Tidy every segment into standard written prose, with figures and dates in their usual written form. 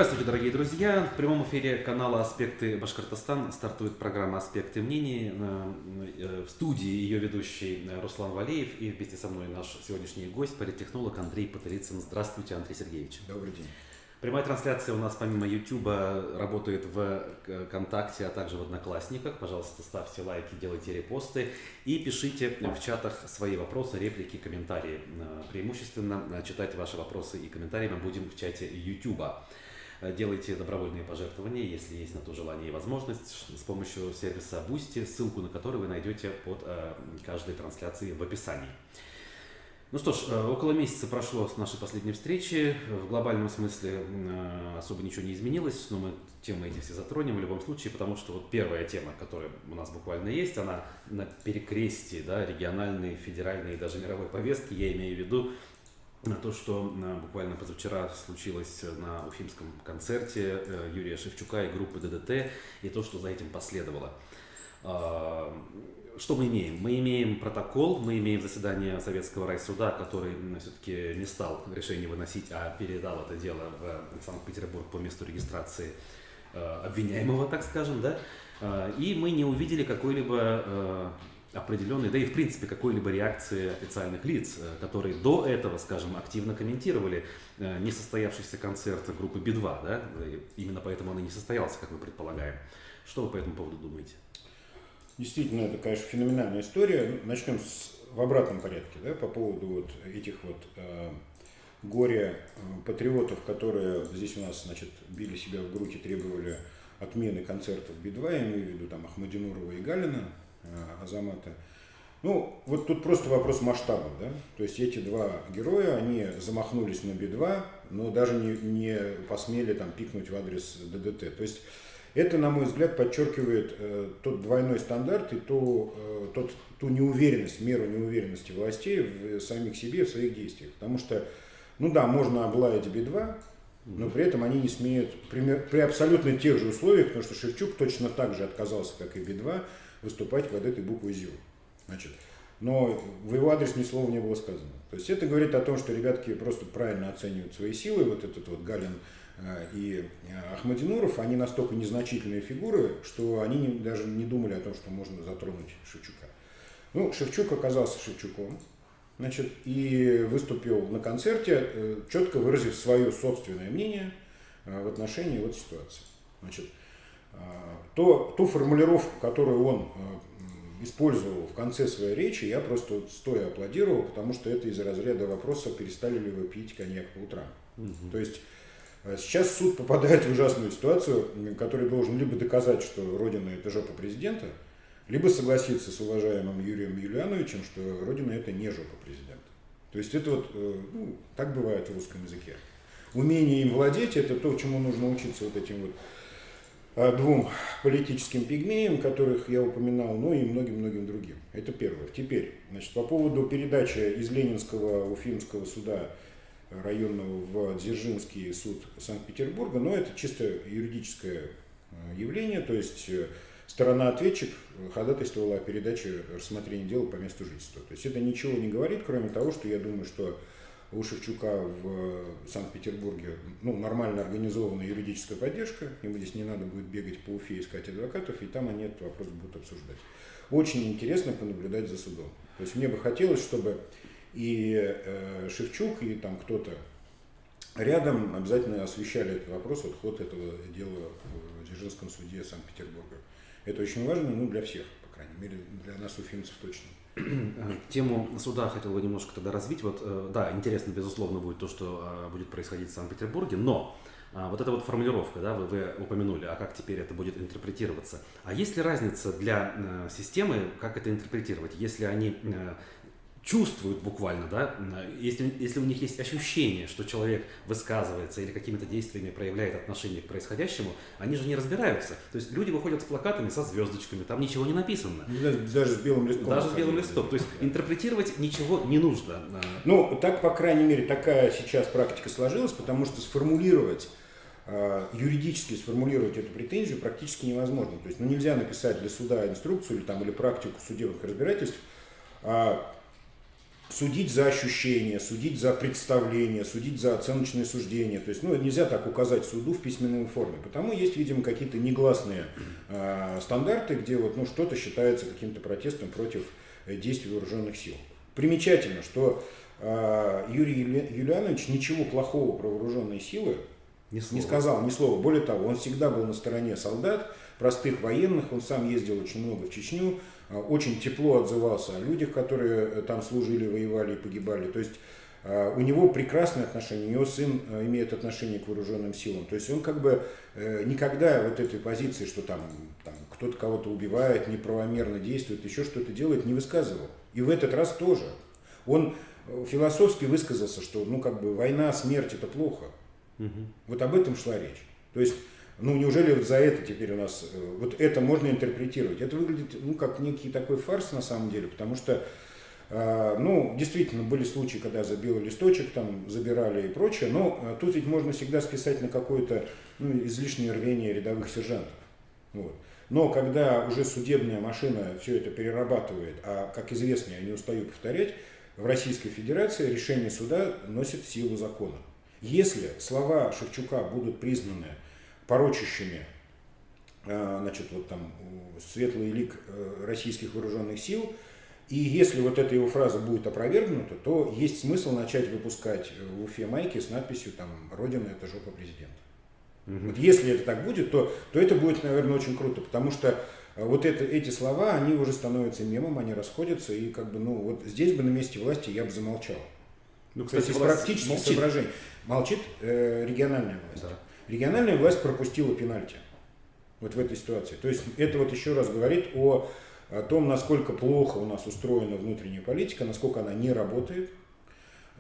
Здравствуйте, дорогие друзья! В прямом эфире канала «Аспекты Башкортостан» стартует программа «Аспекты мнений». В студии ее ведущий Руслан Валеев и вместе со мной наш сегодняшний гость, политтехнолог Андрей Потылицын. Здравствуйте, Андрей Сергеевич. Добрый день. Прямая трансляция у нас помимо YouTube работает в ВКонтакте, а также в Одноклассниках. Пожалуйста, ставьте лайки, делайте репосты и пишите в чатах свои вопросы, реплики, комментарии. Преимущественно читать ваши вопросы и комментарии мы будем в чате YouTube. Делайте добровольные пожертвования, если есть на то желание и возможность, с помощью сервиса Boosty, ссылку на который вы найдете под каждой трансляцией в описании. Ну что ж, около месяца прошло с нашей последней встречи. В глобальном смысле особо ничего не изменилось, но мы темы эти все затронем в любом случае, потому что вот первая тема, которая у нас буквально есть, она на перекрестии, да, региональной, федеральной и даже мировой повестки. Я имею в виду то, что буквально позавчера случилось на уфимском концерте Юрия Шевчука и группы ДДТ, и то, что за этим последовало. Что мы имеем? Мы имеем протокол, мы имеем заседание Советского райсуда, который все-таки не стал решение выносить, а передал это дело в Санкт-Петербург по месту регистрации обвиняемого, так скажем, да? И мы не увидели какой-либо определенной, да и в принципе какой-либо реакции официальных лиц, которые до этого, скажем, активно комментировали несостоявшийся концерт группы Би-2, да? Именно поэтому он и не состоялся, как мы предполагаем. Что вы по этому поводу думаете? Действительно, это, конечно, феноменальная история. Начнем в обратном порядке, да, по поводу вот этих вот горе-патриотов, которые здесь у нас, значит, били себя в грудь и требовали отмены концертов Би-2, я имею в виду там Ахмадинурова и Галина, Азамата. Ну, вот тут просто вопрос масштабов, да, то есть эти два героя, они замахнулись на Би-2, но даже не посмели там пикнуть в адрес ДДТ. То есть это, на мой взгляд, подчеркивает тот двойной стандарт и ту неуверенность, меру неуверенности властей в самих себе, в своих действиях. Потому что, ну да, можно облаять Би-2, но при этом они не смеют, при абсолютно тех же условиях, потому что Шевчук точно так же отказался, как и Би-2, выступать под этой буквой ЗИЛ. Значит, но в его адрес ни слова не было сказано. То есть это говорит о том, что ребятки просто правильно оценивают свои силы. Вот этот вот Галин и Ахмадинуров, они настолько незначительные фигуры, что они даже не думали о том, что можно затронуть Шевчука. Ну, Шевчук оказался Шевчуком, значит, и выступил на концерте, четко выразив свое собственное мнение в отношении вот ситуации. Значит, ту формулировку, которую он использовал в конце своей речи, я просто вот стоя аплодировал, потому что это из разряда вопроса, перестали ли вы пить коньяк по утрам. То есть сейчас суд попадает в ужасную ситуацию, который должен либо доказать, что Родина – это жопа президента, либо согласиться с уважаемым Юрием Юлиановичем, что Родина – это не жопа президента. То есть это вот, ну, так бывает в русском языке. Умение им владеть – это то, чему нужно учиться вот этим вот двум политическим пигмеям, которых я упоминал, ну и многим-многим другим. Это первое. Теперь, значит, по поводу передачи из Ленинского Уфимского суда районного в Дзержинский суд Санкт-Петербурга, но это чисто юридическое явление, то есть сторона-ответчик ходатайствовала о передаче рассмотрения дела по месту жительства. То есть это ничего не говорит, кроме того, что я думаю, что у Шевчука в Санкт-Петербурге, ну, нормально организованная юридическая поддержка, ему здесь не надо будет бегать по Уфе и искать адвокатов, и там они этот вопрос будут обсуждать. Очень интересно понаблюдать за судом. То есть мне бы хотелось, чтобы и Шевчук, и там кто-то рядом обязательно освещали этот вопрос, вот ход этого дела в Дзержинском суде Санкт-Петербурга. Это очень важно, ну, для всех, по крайней мере, для нас, уфимцев, точно. Тему суда хотел бы немножко тогда развить. Вот, да, интересно, безусловно, будет то, что будет происходить в Санкт-Петербурге, но вот эта вот формулировка, да, вы упомянули, а как теперь это будет интерпретироваться. А есть ли разница для системы, как это интерпретировать, если они чувствуют буквально, да, если у них есть ощущение, что человек высказывается или какими-то действиями проявляет отношение к происходящему, они же не разбираются. То есть люди выходят с плакатами, со звездочками, там ничего не написано. Даже с белым листом. Даже с белым листом. То есть интерпретировать ничего не нужно. Ну, так, по крайней мере, такая сейчас практика сложилась, потому что юридически сформулировать эту претензию практически невозможно. То есть, ну, нельзя написать для суда инструкцию или практику судебных разбирательств, судить за ощущения, судить за представления, судить за оценочные суждения. То есть, ну, нельзя так указать суду в письменной форме. Потому есть, видимо, какие-то негласные стандарты, где вот, ну, что-то считается каким-то протестом против действий вооруженных сил. Примечательно, что Юрий Юлианович ничего плохого про вооруженные силы не сказал, ни слова. Более того, он всегда был на стороне солдат, простых военных, он сам ездил очень много в Чечню, очень тепло отзывался о людях, которые там служили, воевали и погибали. То есть у него прекрасные отношения, у него сын имеет отношение к вооруженным силам. То есть он как бы никогда вот этой позиции, что там кто-то кого-то убивает, неправомерно действует, еще что-то делает, не высказывал. И в этот раз тоже. Он философски высказался, что ну как бы война, смерть это плохо. Вот об этом шла речь. То есть, ну неужели вот за это теперь у нас, вот это можно интерпретировать? Это выглядит, ну, как некий такой фарс на самом деле, потому что, ну, действительно, были случаи, когда за белый листочек там забирали и прочее, но тут ведь можно всегда списать на какое-то, ну, излишнее рвение рядовых сержантов. Вот. Но когда уже судебная машина все это перерабатывает, а, как известно, я не устаю повторять, в Российской Федерации решение суда носит силу закона. Если слова Шевчука будут признаны порочащими, значит, вот там, светлый лик российских вооруженных сил, и если вот эта его фраза будет опровергнута, то есть смысл начать выпускать в Уфе майки с надписью там «Родина – это жопа президента». Вот если это так будет, то это будет, наверное, очень круто, потому что вот эти слова, они уже становятся мемом, они расходятся, и как бы, ну, вот здесь бы на месте власти я бы замолчал. Ну, кстати, то есть из практических соображений. Молчит региональная власть. Да. Региональная власть пропустила пенальти вот в этой ситуации. То есть это вот еще раз говорит о том, насколько плохо у нас устроена внутренняя политика, насколько она не работает,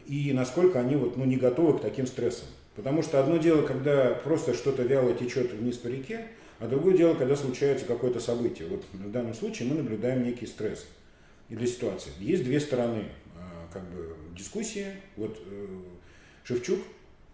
и насколько они вот, ну, не готовы к таким стрессам. Потому что одно дело, когда просто что-то вяло течет вниз по реке, а другое дело, когда случается какое-то событие. Вот в данном случае мы наблюдаем некий стресс для ситуации. Есть две стороны как бы дискуссии. Вот Шевчук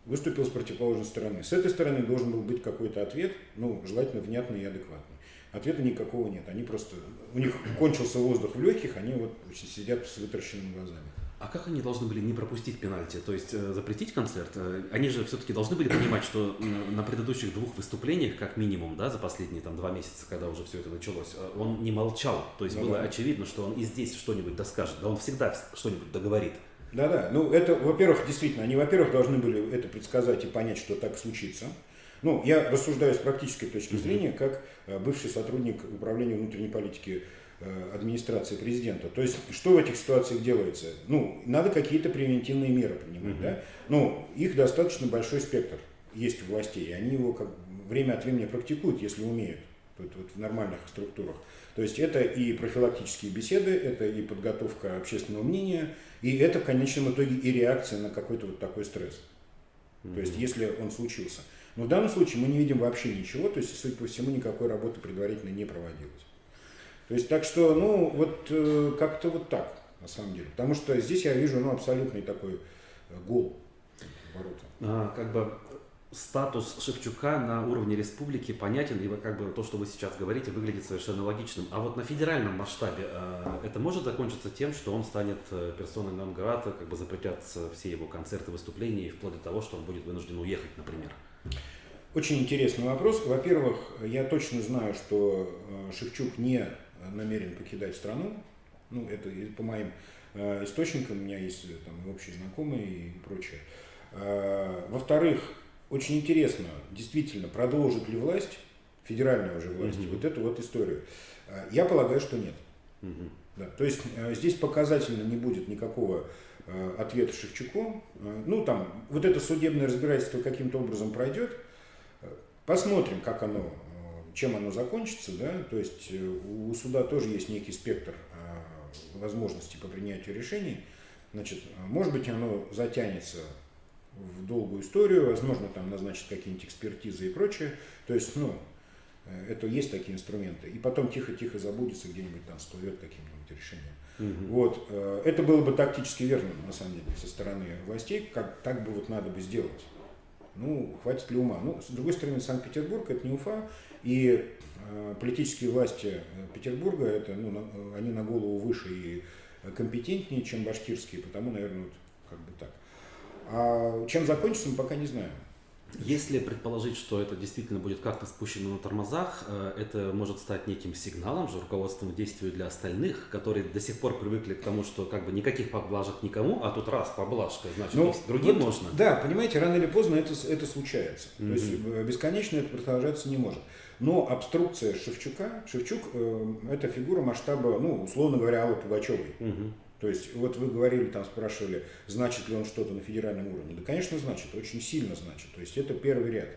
выступил с противоположной стороны. С этой стороны должен был быть какой-то ответ, ну, желательно внятный и адекватный. Ответа никакого нет. Они просто, у них кончился воздух в легких, они вот сидят с вытаращенными глазами. А как они должны были не пропустить пенальти? То есть запретить концерт? Они же все-таки должны были понимать, что на предыдущих двух выступлениях, как минимум, да, за последние там 2 месяца, когда уже все это началось, он не молчал. То есть было очевидно, что он и здесь что-нибудь доскажет. Да он всегда что-нибудь договорит. Да-да. Ну, это, во-первых, действительно, они, во-первых, должны были это предсказать и понять, что так случится. Ну, я рассуждаю с практической точки зрения, как бывший сотрудник управления внутренней политики администрации президента. То есть, что в этих ситуациях делается? Ну, надо какие-то превентивные меры принимать, да? Ну, их достаточно большой спектр есть у властей, и они его как время от времени практикуют, если умеют, вот в нормальных структурах. То есть, это и профилактические беседы, это и подготовка общественного мнения, и это в конечном итоге и реакция на какой-то вот такой стресс. То есть, если он случился. Но в данном случае мы не видим вообще ничего, то есть, судя по всему, никакой работы предварительно не проводилось. То есть, так что, ну, вот как-то вот так, на самом деле. Потому что здесь я вижу, ну, абсолютный такой гол ворота. Как бы статус Шевчука на уровне республики понятен, и как бы то, что вы сейчас говорите, выглядит совершенно логичным. А вот на федеральном масштабе это может закончиться тем, что он станет персоной нон-грата, как бы запретятся все его концерты, выступления, и вплоть до того, что он будет вынужден уехать, например? Очень интересный вопрос. Во-первых, я точно знаю, что Шевчук не намерен покидать страну. Ну, это по моим источникам, у меня есть там общие знакомые и прочее. Во-вторых, очень интересно, действительно, продолжит ли власть, федеральная уже власть, вот эту вот историю. Я полагаю, что нет. Да, то есть здесь показательно не будет никакого ответа Шевчуку. Ну, там, вот это судебное разбирательство каким-то образом пройдет. Посмотрим, как оно, чем оно закончится, да, то есть у суда тоже есть некий спектр возможностей по принятию решений, значит, может быть, оно затянется в долгую историю, возможно, там назначат какие-нибудь экспертизы и прочее, то есть, ну, это есть такие инструменты, и потом тихо-тихо забудется, где-нибудь там всплывет каким-нибудь решением. Вот, это было бы тактически верно, на самом деле, со стороны властей, как так бы вот надо бы сделать. Ну, хватит ли ума? Ну, с другой стороны, Санкт-Петербург – это не Уфа, и политические власти Петербурга, это, ну, они на голову выше и компетентнее, чем башкирские, потому, наверное, вот как бы так. А чем закончится, мы пока не знаем. Если предположить, что это действительно будет как-то спущено на тормозах, это может стать неким сигналом же, руководством к действию для остальных, которые до сих пор привыкли к тому, что как бы никаких поблажек никому, а тут раз поблажка, значит, другим вот, можно. Да, понимаете, рано или поздно это случается. То есть бесконечно это продолжаться не может. Но обструкция Шевчука, Шевчук это фигура масштаба, ну, условно говоря, Аллы Пугачевой. То есть, вот вы говорили, там спрашивали, значит ли он что-то на федеральном уровне. Да, конечно, значит, очень сильно значит. То есть, это первый ряд.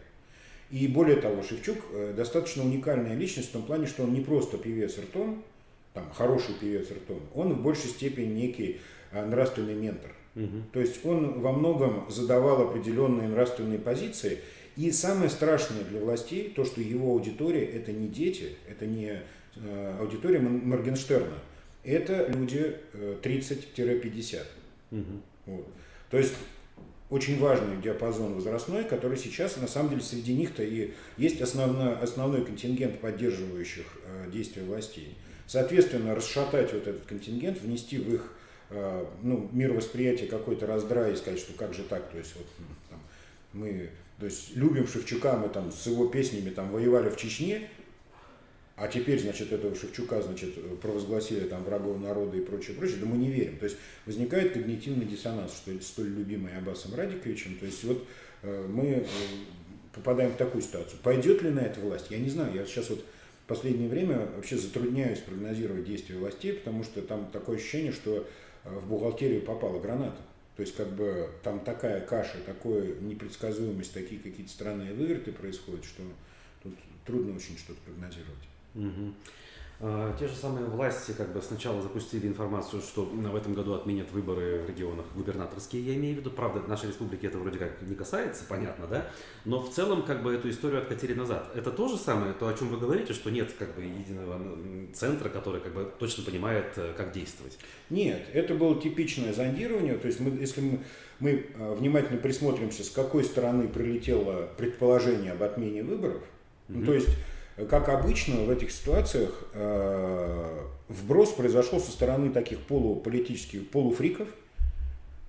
И более того, Шевчук достаточно уникальная личность в том плане, что он не просто певец ртом, там, хороший певец ртом, он в большей степени некий нравственный ментор. То есть, он во многом задавал определенные нравственные позиции. И самое страшное для властей, то, что его аудитория, это не дети, это не аудитория Моргенштерна. Это люди 30-50. Вот. То есть очень важный диапазон возрастной, который сейчас, на самом деле, среди них-то и есть основной контингент поддерживающих действия властей. Соответственно, расшатать вот этот контингент, внести в их мировосприятие какой-то раздрай и сказать, что как же так, то есть вот там, мы любим Шевчука, мы там с его песнями там воевали в Чечне, а теперь, значит, этого Шевчука, значит, провозгласили там врагов народа и прочее, прочее, да мы не верим. То есть возникает когнитивный диссонанс, что столь любимый Аббасом Радиковичем. То есть вот мы попадаем в такую ситуацию. Пойдет ли на это власть? Я не знаю. Я сейчас вот в последнее время вообще затрудняюсь прогнозировать действия властей, потому что там такое ощущение, что в бухгалтерию попала граната. То есть как бы там такая каша, такая непредсказуемость, такие какие-то странные выверты происходят, что тут трудно очень что-то прогнозировать. Те же самые власти как бы сначала запустили информацию, что в этом году отменят выборы в регионах губернаторские, я имею в виду. Правда, нашей республики это вроде как не касается, понятно, да? Но в целом как бы эту историю откатили назад. Это то же самое, то, о чем вы говорите, что нет как бы единого центра, который как бы точно понимает, как действовать? Нет, это было типичное зондирование. То есть если мы внимательно присмотримся, с какой стороны прилетело предположение об отмене выборов, то есть как обычно в этих ситуациях вброс произошел со стороны таких полуполитических полуфриков,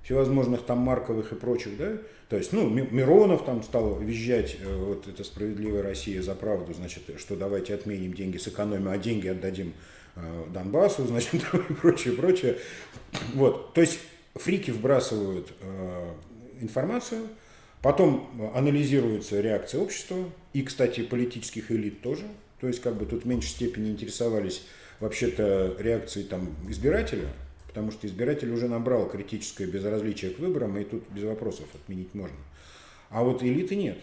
всевозможных там Марковых и прочих, да, то есть, Миронов там стал визжать, вот это «Справедливая Россия за правду», значит, что давайте отменим деньги, сэкономим, а деньги отдадим Донбассу, значит, и прочее, прочее. Вот, то есть фрики вбрасывают информацию, потом анализируется реакция общества и, кстати, политических элит тоже. То есть как бы тут в меньшей степени интересовались вообще-то реакцией там избирателя, потому что избиратель уже набрал критическое безразличие к выборам, и тут без вопросов отменить можно. А вот элиты нет.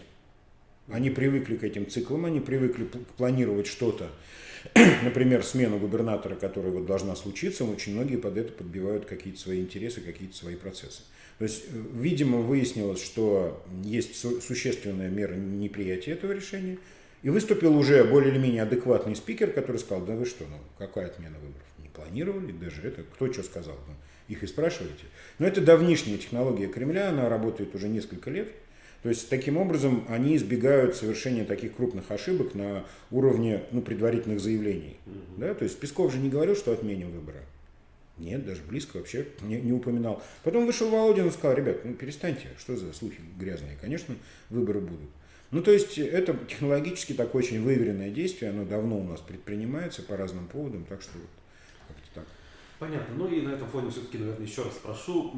Они привыкли к этим циклам, они привыкли планировать что-то, например, смену губернатора, которая вот должна случиться, очень многие под это подбивают какие-то свои интересы, какие-то свои процессы. То есть, видимо, выяснилось, что есть существенная мера неприятия этого решения, и выступил уже более или менее адекватный спикер, который сказал, да вы что, какая отмена выборов? Не планировали, даже это, кто что сказал, их и спрашиваете. Но это давнишняя технология Кремля, она работает уже несколько лет. То есть, таким образом, они избегают совершения таких крупных ошибок на уровне предварительных заявлений. Да? То есть, Песков же не говорил, что отменим выборы. Нет, даже близко вообще не упоминал. Потом вышел Володин и сказал, ребят, перестаньте, что за слухи грязные. Конечно, выборы будут. То есть, это технологически такое очень выверенное действие, оно давно у нас предпринимается по разным поводам, так что как-то так. Понятно. И на этом фоне все-таки, наверное, еще раз спрошу.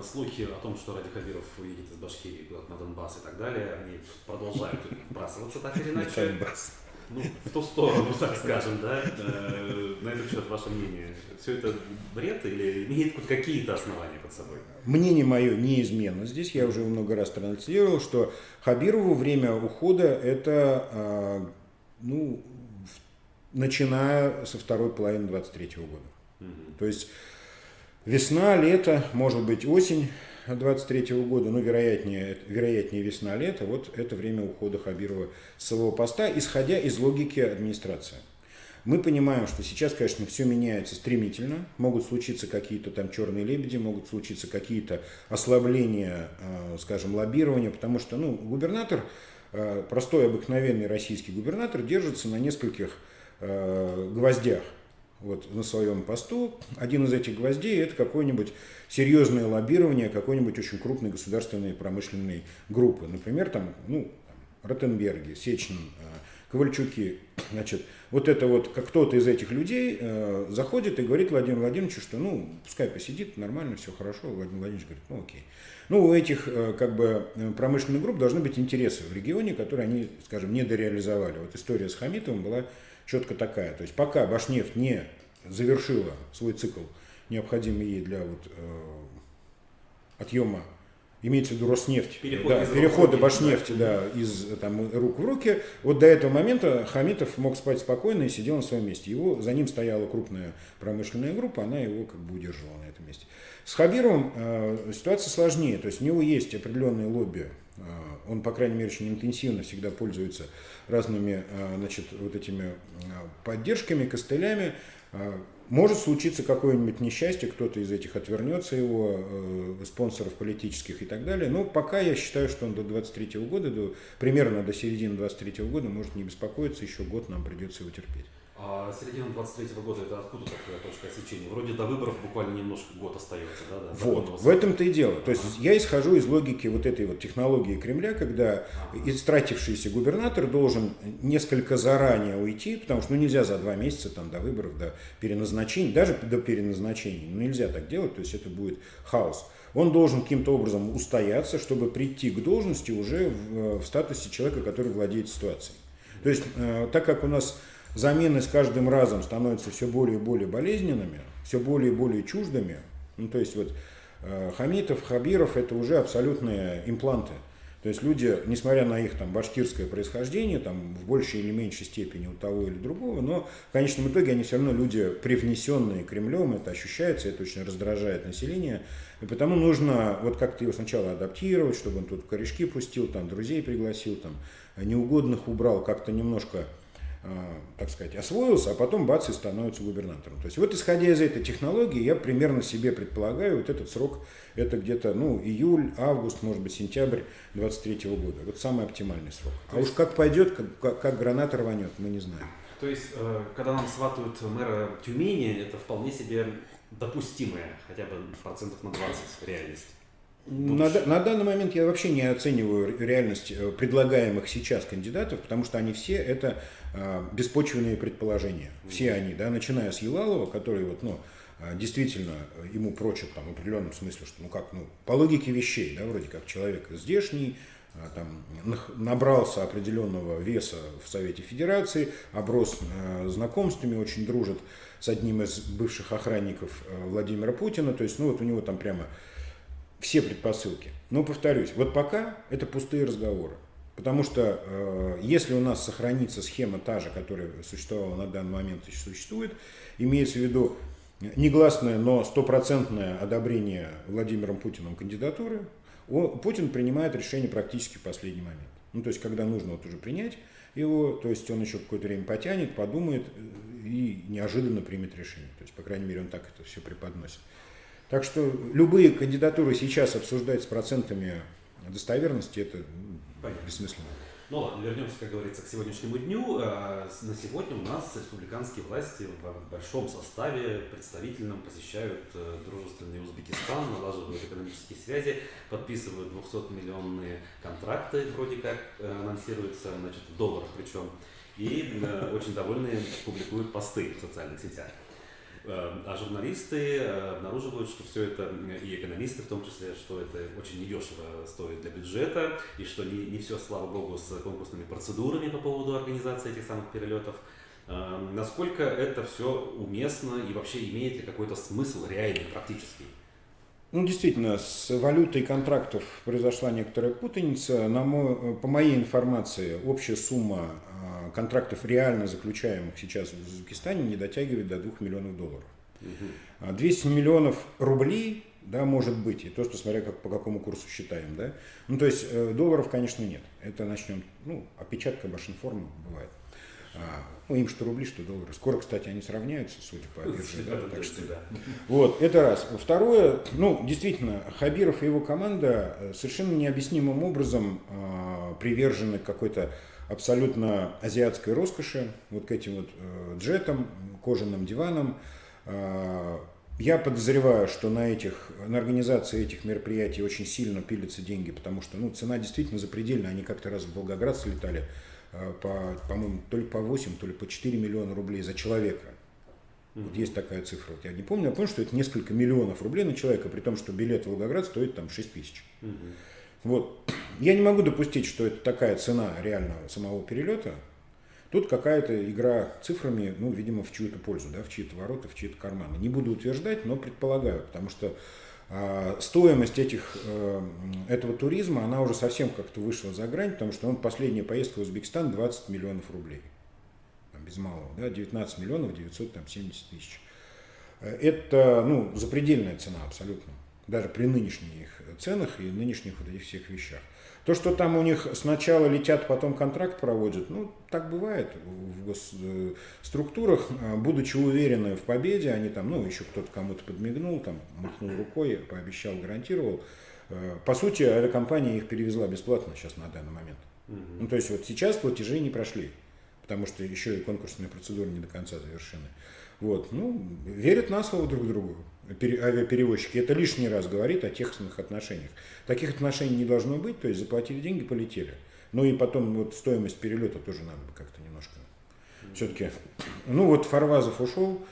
Слухи о том, что Ради Хабиров уедет из Башкирии куда-то на Донбасс и так далее, они продолжают вбрасываться так или иначе. В ту сторону, так скажем, да? На этот счет ваше мнение. Все это бред или имеет хоть какие-то основания под собой? Мнение мое неизменно здесь. Я уже много раз транслировал, что Хабирову время ухода это, начиная со второй половины 23 года. То есть весна, лето, может быть осень 23 года, вероятнее весна-лето, вот это время ухода Хабирова с своего поста, исходя из логики администрации. Мы понимаем, что сейчас, конечно, все меняется стремительно, могут случиться какие-то там черные лебеди, могут случиться какие-то ослабления, скажем, лоббирования, потому что, губернатор, простой обыкновенный российский губернатор держится на нескольких гвоздях. вот на своем посту. Один из этих гвоздей – это какое-нибудь серьезное лоббирование какой-нибудь очень крупной государственной промышленной группы. Например, там, Ротенберги, Сечин, Ковальчуки. Значит, вот это вот, как кто-то из этих людей заходит и говорит Владимиру Владимировичу, что, пускай посидит, нормально, все хорошо. Владимир Владимирович говорит, окей. У этих промышленных групп должны быть интересы в регионе, которые они, скажем, не дореализовали. Вот история с Хамитовым была четко такая. То есть пока Башнефть не завершила свой цикл, необходимый ей для отъема, имеется в виду Роснефть, перехода Башнефти из рук в руки, вот до этого момента Хамитов мог спать спокойно и сидел на своем месте. За ним стояла крупная промышленная группа, она его удерживала на этом месте. С Хабировым ситуация сложнее, то есть у него есть определенные лобби, он, по крайней мере, очень интенсивно всегда пользуется разными этими поддержками, костылями. Может случиться какое-нибудь несчастье, кто-то из этих отвернется его, спонсоров политических и так далее. Но пока я считаю, что он до 23 года, примерно до середины 23 года может не беспокоиться, еще год нам придется его терпеть. А середина 23 года это откуда такая точка отсечения? Вроде до выборов буквально немножко год остается, да? Вот, в этом-то и дело. То есть я исхожу из логики вот этой вот технологии Кремля, когда истратившийся губернатор должен несколько заранее уйти, потому что нельзя за 2 месяца до выборов, до переназначения, даже до переназначения, нельзя так делать, то есть это будет хаос. Он должен каким-то образом устояться, чтобы прийти к должности уже в статусе человека, который владеет ситуацией. То есть так как у нас замены с каждым разом становятся все более и более болезненными, все более и более чуждыми. То есть Хамитов, Хабиров – это уже абсолютные импланты. То есть люди, несмотря на их башкирское происхождение, в большей или меньшей степени у того или другого, но в конечном итоге они все равно люди, привнесенные Кремлем, это ощущается, это очень раздражает население. И потому нужно как-то его сначала адаптировать, чтобы он тут корешки пустил, друзей пригласил, неугодных убрал, как-то немножко, так сказать, освоился, а потом бац и становится губернатором. То есть исходя из этой технологии, я примерно себе предполагаю, этот срок, это где-то, июль, август, может быть, сентябрь 23 года. Вот самый оптимальный срок. А уж как пойдет, как граната рванет, мы не знаем. То есть, когда нам сватают мэра Тюмени, это вполне себе допустимая, хотя бы процентов на 20 реальность. На данный момент я вообще не оцениваю реальность предлагаемых сейчас кандидатов, потому что они все это беспочвенные предположения. Все они, начиная с Елалова, который действительно ему прочат в определенном смысле, что по логике вещей, вроде как человек здешний, набрался определенного веса в Совете Федерации, оброс знакомствами, очень дружит с одним из бывших охранников Владимира Путина, то есть у него прямо все предпосылки. Но повторюсь, пока это пустые разговоры. Потому что если у нас сохранится схема та же, которая существовала на данный момент и существует, имеется в виду негласное, но стопроцентное одобрение Владимиром Путиным кандидатуры, Путин принимает решение практически в последний момент. То есть, когда нужно уже принять его, то есть он еще какое-то время потянет, подумает и неожиданно примет решение. То есть, по крайней мере, он так это все преподносит. Так что любые кандидатуры сейчас обсуждать с процентами достоверности, это бессмысленно. Ну ладно, вернемся, как говорится, к сегодняшнему дню. На сегодня у нас республиканские власти в большом составе представительном посещают дружественный Узбекистан, налаживают экономические связи, подписывают 200-миллионные контракты, вроде как анонсируются, в долларах причем, и очень довольные публикуют посты в социальных сетях. А журналисты обнаруживают, что все это, и экономисты в том числе, что это очень недешево стоит для бюджета, и что не все, слава богу, с конкурсными процедурами по поводу организации этих самых перелетов. Насколько это все уместно и вообще имеет ли какой-то смысл реальный, практический? Действительно, с валютой контрактов произошла некоторая путаница. По моей информации, общая сумма контрактов, реально заключаемых сейчас в Узбекистане, не дотягивает до $2 миллионов. 200 миллионов рублей, может быть, и то, что смотря по какому курсу считаем, то есть долларов, конечно, нет. Это начнем, опечатка Башинформа бывает. Им что рубли, что доллары. Скоро, кстати, они сравняются, судя по бирже. Так что, это раз. Второе, действительно, Хабиров и его команда совершенно необъяснимым образом привержены какой-то абсолютно азиатской роскоши, вот к этим вот джетам, кожаным диванам. Я подозреваю, что на организации этих мероприятий очень сильно пилятся деньги, потому что цена действительно запредельная. Они как-то раз в Волгоград слетали по-моему, то ли по 8, то ли по 4 миллиона рублей за человека. Вот есть такая цифра. Вот я не помню, я помню, что это несколько миллионов рублей на человека, при том, что билет в Волгоград стоит там 6 тысяч. Вот. Я не могу допустить, что это такая цена реального самого перелета. Тут какая-то игра цифрами, видимо, в чью-то пользу, да, в чьи-то ворота, в чьи-то карманы. Не буду утверждать, но предполагаю, потому что стоимость этого туризма, она уже совсем как-то вышла за грань, потому что последняя поездка в Узбекистан 20 миллионов рублей. Там, без малого, да, 19 миллионов 970 тысяч. Это, запредельная цена абсолютно. Даже при нынешних их ценах и нынешних вот этих всех вещах. То, что там у них сначала летят, потом контракт проводят, так бывает в госструктурах. Будучи уверены в победе, они там, еще кто-то кому-то подмигнул, там, махнул рукой, пообещал, гарантировал. По сути, авиакомпания их перевезла бесплатно сейчас на данный момент. То есть вот сейчас платежи не прошли, потому что еще и конкурсные процедуры не до конца завершены. Вот, верят на слово друг другу. Авиаперевозчики, это лишний раз говорит о техственных отношениях. Таких отношений не должно быть, то есть заплатили деньги, полетели. И потом стоимость перелета тоже надо бы как-то немножко. Все-таки, Фарвазов ушел,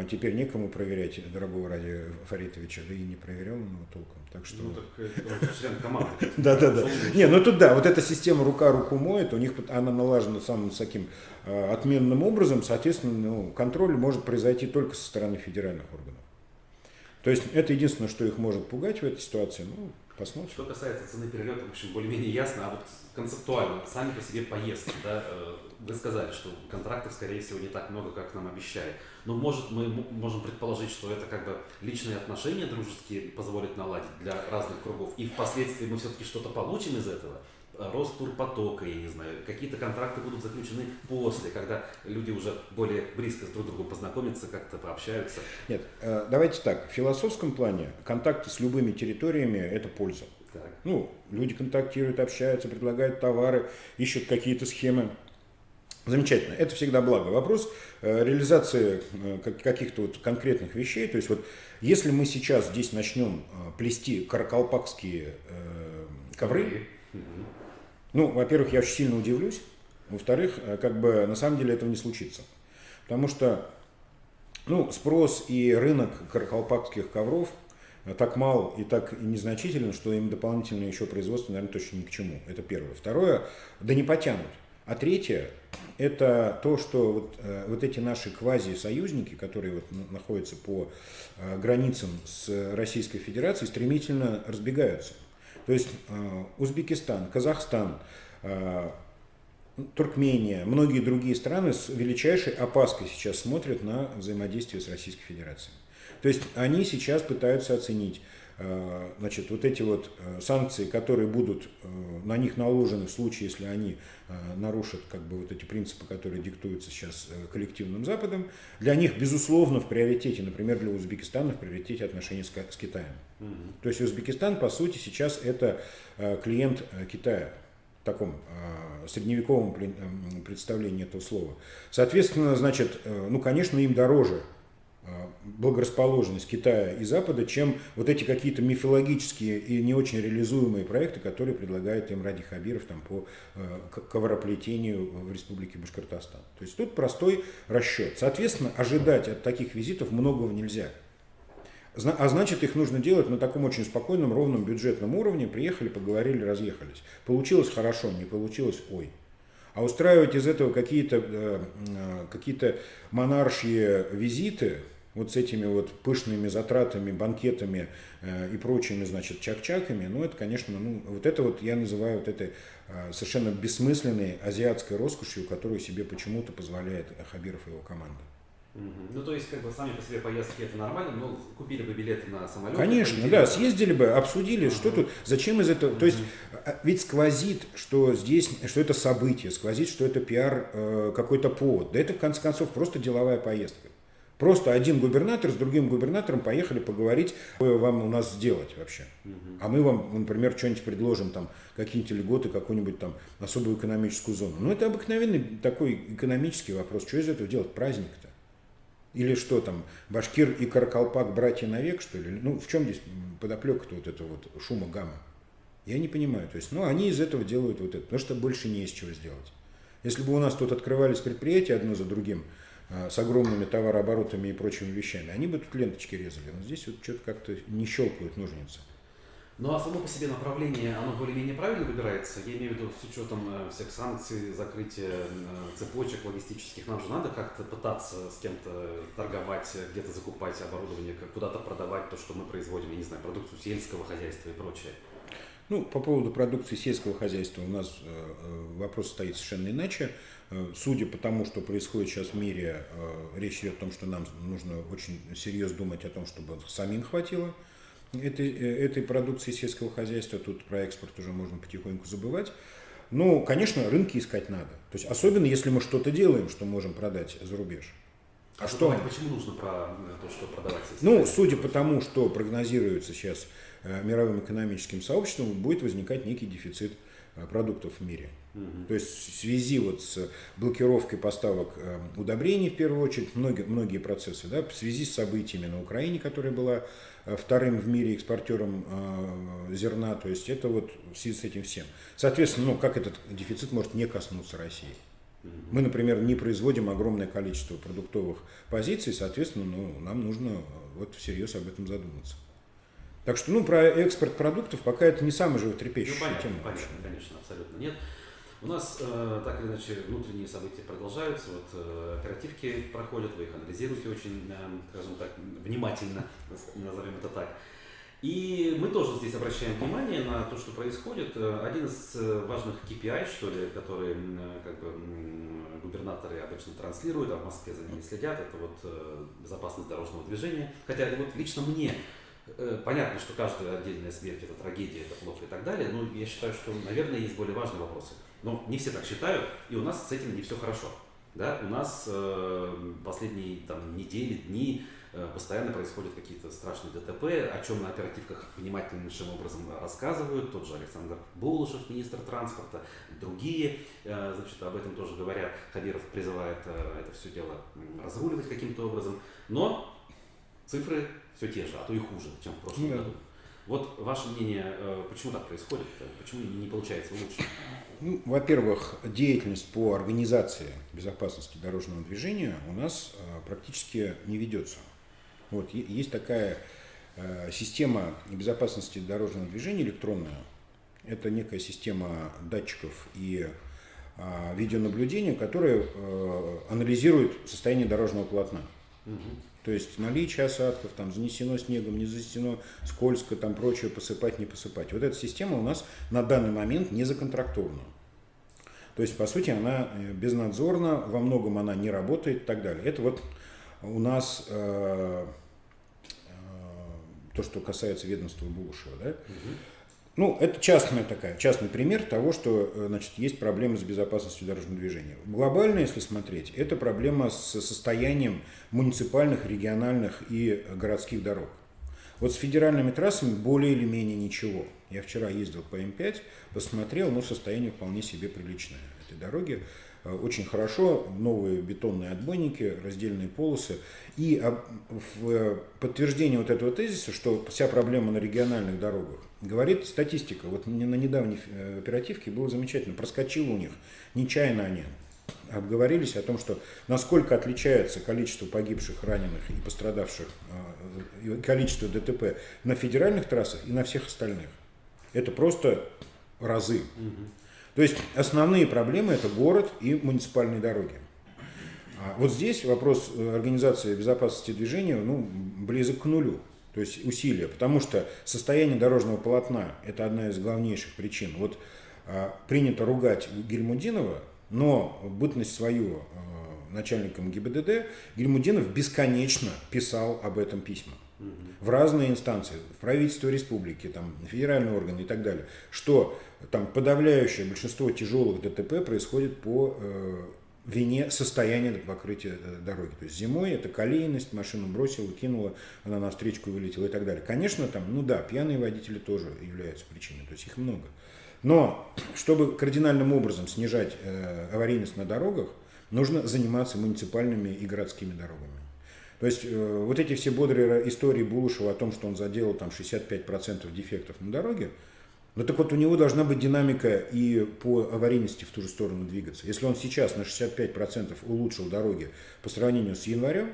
теперь некому проверять дорогого Радия Фаритовича, да и не проверял он его толком. Так что... Так член команды. Да. Тут да, вот эта система рука руку моет, у них она налажена самым таким отменным образом, соответственно, контроль может произойти только со стороны федеральных органов. То есть это единственное, что их может пугать в этой ситуации. Посмотрим. Что касается цены перелета, в общем, более-менее ясно, а вот концептуально, сами по себе поездки, да, вы сказали, что контрактов, скорее всего, не так много, как нам обещали. Но может мы можем предположить, что это как бы личные отношения дружеские позволят наладить для разных кругов, и впоследствии мы все-таки что-то получим из этого? Рост турпотока, я не знаю, какие-то контракты будут заключены после, когда люди уже более близко с друг другом познакомятся, как-то пообщаются. Нет, давайте так, в философском плане контакты с любыми территориями – это польза. Так. Люди контактируют, общаются, предлагают товары, ищут какие-то схемы. Замечательно, это всегда благо. Вопрос реализации каких-то конкретных вещей, то есть если мы сейчас здесь начнем плести каракалпакские ковры, во-первых, я очень сильно удивлюсь. Во-вторых, на самом деле этого не случится. Потому что спрос и рынок каракалпакских ковров так мал и так незначителен, что им дополнительное еще производство, наверное, точно ни к чему. Это первое. Второе, да не потянут. А третье, это то, что вот эти наши квази-союзники, которые находятся по границам с Российской Федерацией, стремительно разбегаются. То есть Узбекистан, Казахстан, Туркмения, многие другие страны с величайшей опаской сейчас смотрят на взаимодействие с Российской Федерацией. То есть они сейчас пытаются оценить, эти санкции, которые будут на них наложены в случае, если они нарушат эти принципы, которые диктуются сейчас коллективным Западом. Для них, безусловно, в приоритете, например, для Узбекистана в приоритете отношения с Китаем. То есть Узбекистан, по сути, сейчас это клиент Китая. В таком средневековом представлении этого слова. Соответственно, конечно, им дороже благорасположенность Китая и Запада, чем эти какие-то мифологические и не очень реализуемые проекты, которые предлагает им Ради Хабиров по ковроплетению в Республике Башкортостан. То есть тут простой расчет. Соответственно, ожидать от таких визитов многого нельзя. А значит, их нужно делать на таком очень спокойном, ровном бюджетном уровне. Приехали, поговорили, разъехались. Получилось хорошо, не получилось – ой. А устраивать из этого какие-то монаршие визиты с этими пышными затратами, банкетами и прочими, чак-чаками, это, конечно, я называю этой совершенно бессмысленной азиатской роскошью, которую себе почему-то позволяет Хабиров и его команда. То есть, сами по себе поездки это нормально, но купили бы билеты на самолет. Конечно, да, съездили бы, обсудили, что тут, зачем из этого, то есть, ведь сквозит, что это событие, сквозит, что это пиар, какой-то повод, да это, в конце концов, просто деловая поездка. Просто один губернатор с другим губернатором поехали поговорить, что вам у нас сделать вообще. А мы вам, например, что-нибудь предложим, там, какие-нибудь льготы, какую-нибудь там особую экономическую зону. Ну, это обыкновенный такой экономический вопрос. Что из этого делать? Праздник-то? Или что там, башкир и каракалпак братья навек, что ли? Ну, в чем здесь подоплека-то вот этого вот шума гамма? Я не понимаю. То есть, ну, они из этого делают вот это, потому что больше не из чего сделать. Если бы у нас тут открывались предприятия одно за другим, с огромными товарооборотами и прочими вещами, они бы тут ленточки резали. Но здесь вот что-то как-то не щелкают ножницы. Ну а само по себе направление, оно более-менее правильно выбирается? Я имею в виду с учетом всех санкций, закрытия цепочек логистических. Нам же надо как-то пытаться с кем-то торговать, где-то закупать оборудование, куда-то продавать то, что мы производим, я не знаю, продукцию сельского хозяйства и прочее. Ну, по поводу продукции сельского хозяйства у нас вопрос стоит совершенно иначе. Судя по тому, что происходит сейчас в мире, речь идет о том, что нам нужно очень серьезно думать о том, чтобы самим хватило этой продукции сельского хозяйства. Тут про экспорт уже можно потихоньку забывать. Ну, конечно, рынки искать надо. То есть, особенно если мы что-то делаем, что можем продать за рубеж. А что? Почему нужно про то, что продавать? Ну, судя по тому, что прогнозируется сейчас мировым экономическим сообществом, будет возникать некий дефицит продуктов в мире. То есть в связи вот с блокировкой поставок удобрений, в первую очередь, многие процессы, да, в связи с событиями на Украине, которая была вторым в мире экспортером зерна, то есть это вот в связи с этим всем. Соответственно, ну, как этот дефицит может не коснуться России? Мы, например, не производим огромное количество продуктовых позиций, соответственно, ну, нам нужно вот всерьез об этом задуматься. Так что, ну, про экспорт продуктов пока это не самая животрепещущая тема. Понятно, конечно, абсолютно нет. У нас, так или иначе, внутренние события продолжаются, вот оперативки проходят, вы их анализируете очень, скажем так, внимательно, назовем это так. И мы тоже здесь обращаем внимание на то, что происходит. Один из важных KPI, что ли, которые как бы губернаторы обычно транслируют, а в Москве за ними следят, это вот безопасность дорожного движения. Хотя вот лично мне понятно, что каждая отдельная смерть это трагедия, это плохо и так далее, но я считаю, что, наверное, есть более важные вопросы. Но не все так считают, и у нас с этим не все хорошо. Да? У нас последние там, недели, дни постоянно происходят какие-то страшные ДТП, о чем на оперативках внимательнейшим образом рассказывают. Тот же Александр Булышев, министр транспорта, другие, значит, об этом тоже говорят. Хабиров призывает это все дело разруливать каким-то образом. Но цифры все те же, а то и хуже, чем в прошлом году. Вот ваше мнение, почему так происходит? Почему не получается лучше? Ну, во-первых, деятельность по организации безопасности дорожного движения у нас практически не ведется. Вот, есть такая система безопасности дорожного движения электронная. Это некая система датчиков и видеонаблюдения, которая анализирует состояние дорожного полотна. То есть наличие осадков, там, занесено снегом, не занесено, скользко, там, прочее, посыпать, не посыпать. Вот эта система у нас на данный момент не законтрактована. То есть, по сути, она безнадзорна, во многом она не работает и так далее. Это вот у нас то, что касается ведомства Булышева. Да? Ну, это частный пример того, что, значит, есть проблемы с безопасностью дорожного движения. Глобально, если смотреть, это проблема с состоянием муниципальных, региональных и городских дорог. Вот с федеральными трассами более или менее ничего. Я вчера ездил по М5, посмотрел, но состояние вполне себе приличное этой дороги. Очень хорошо, новые бетонные отбойники, раздельные полосы. И в подтверждение вот этого тезиса, что вся проблема на региональных дорогах, говорит статистика. Вот на недавней оперативке было замечательно, проскочило у них, нечаянно они обговорились о том, что насколько отличается количество погибших, раненых и пострадавших, количество ДТП на федеральных трассах и на всех остальных. Это просто разы. То есть основные проблемы это город и муниципальные дороги. Вот здесь вопрос организации безопасности движения близок к нулю. То есть усилия, потому что состояние дорожного полотна – это одна из главнейших причин. Вот принято ругать Гильмудинова, но бытность свою начальником ГИБДД Гильмудинов бесконечно писал об этом письма в разные инстанции, в правительство республики, там, федеральные органы и так далее, что там подавляющее большинство тяжелых ДТП происходит по вине состояния покрытия дороги. То есть зимой это колейность, машину бросила, кинула, она на встречку вылетела и так далее. Конечно, там, ну да, пьяные водители тоже являются причиной, то есть их много. Но чтобы кардинальным образом снижать аварийность на дорогах, нужно заниматься муниципальными и городскими дорогами. То есть вот эти все бодрые истории Булушева о том, что он заделал там 65% дефектов на дороге, ну так вот у него должна быть динамика и по аварийности в ту же сторону двигаться. Если он сейчас на 65% улучшил дороги по сравнению с январем,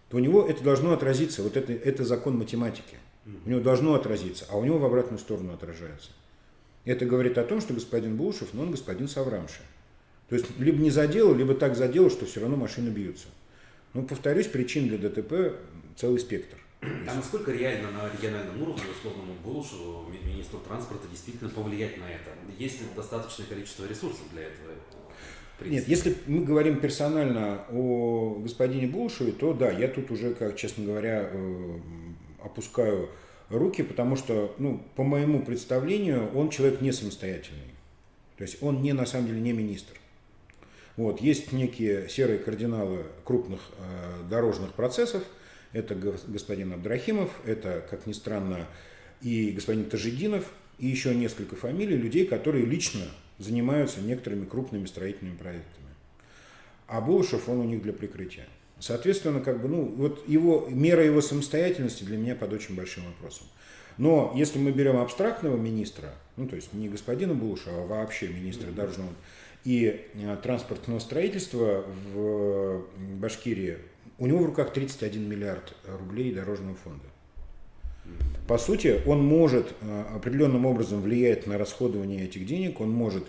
то у него это должно отразиться, вот это закон математики. У него должно отразиться, а у него в обратную сторону отражается. Это говорит о том, что господин Булушев, ну он господин Саврамши. То есть либо не заделал, либо так заделал, что все равно машины бьются. Ну, повторюсь, причин для ДТП целый спектр. А насколько реально на региональном уровне, условному Булушеву, министру транспорта, действительно повлиять на это? Есть ли достаточное количество ресурсов для этого? Нет, если мы говорим персонально о господине Булушеве, то да, я тут уже, как, честно говоря, опускаю руки, потому что, ну, по моему представлению, он человек не самостоятельный. То есть он на самом деле не министр. Вот, есть некие серые кардиналы крупных дорожных процессов. Это господин Абдрахимов, это, как ни странно, и господин Тажидинов, и еще несколько фамилий людей, которые лично занимаются некоторыми крупными строительными проектами. А Булушев, он у них для прикрытия. Соответственно, как бы, ну, вот мера его самостоятельности для меня под очень большим вопросом. Но если мы берем абстрактного министра, ну, то есть не господина Булушева, а вообще министра дорожного и транспортного строительства в Башкирии, у него в руках 31 миллиард рублей дорожного фонда. По сути, он может определенным образом влиять на расходование этих денег, он может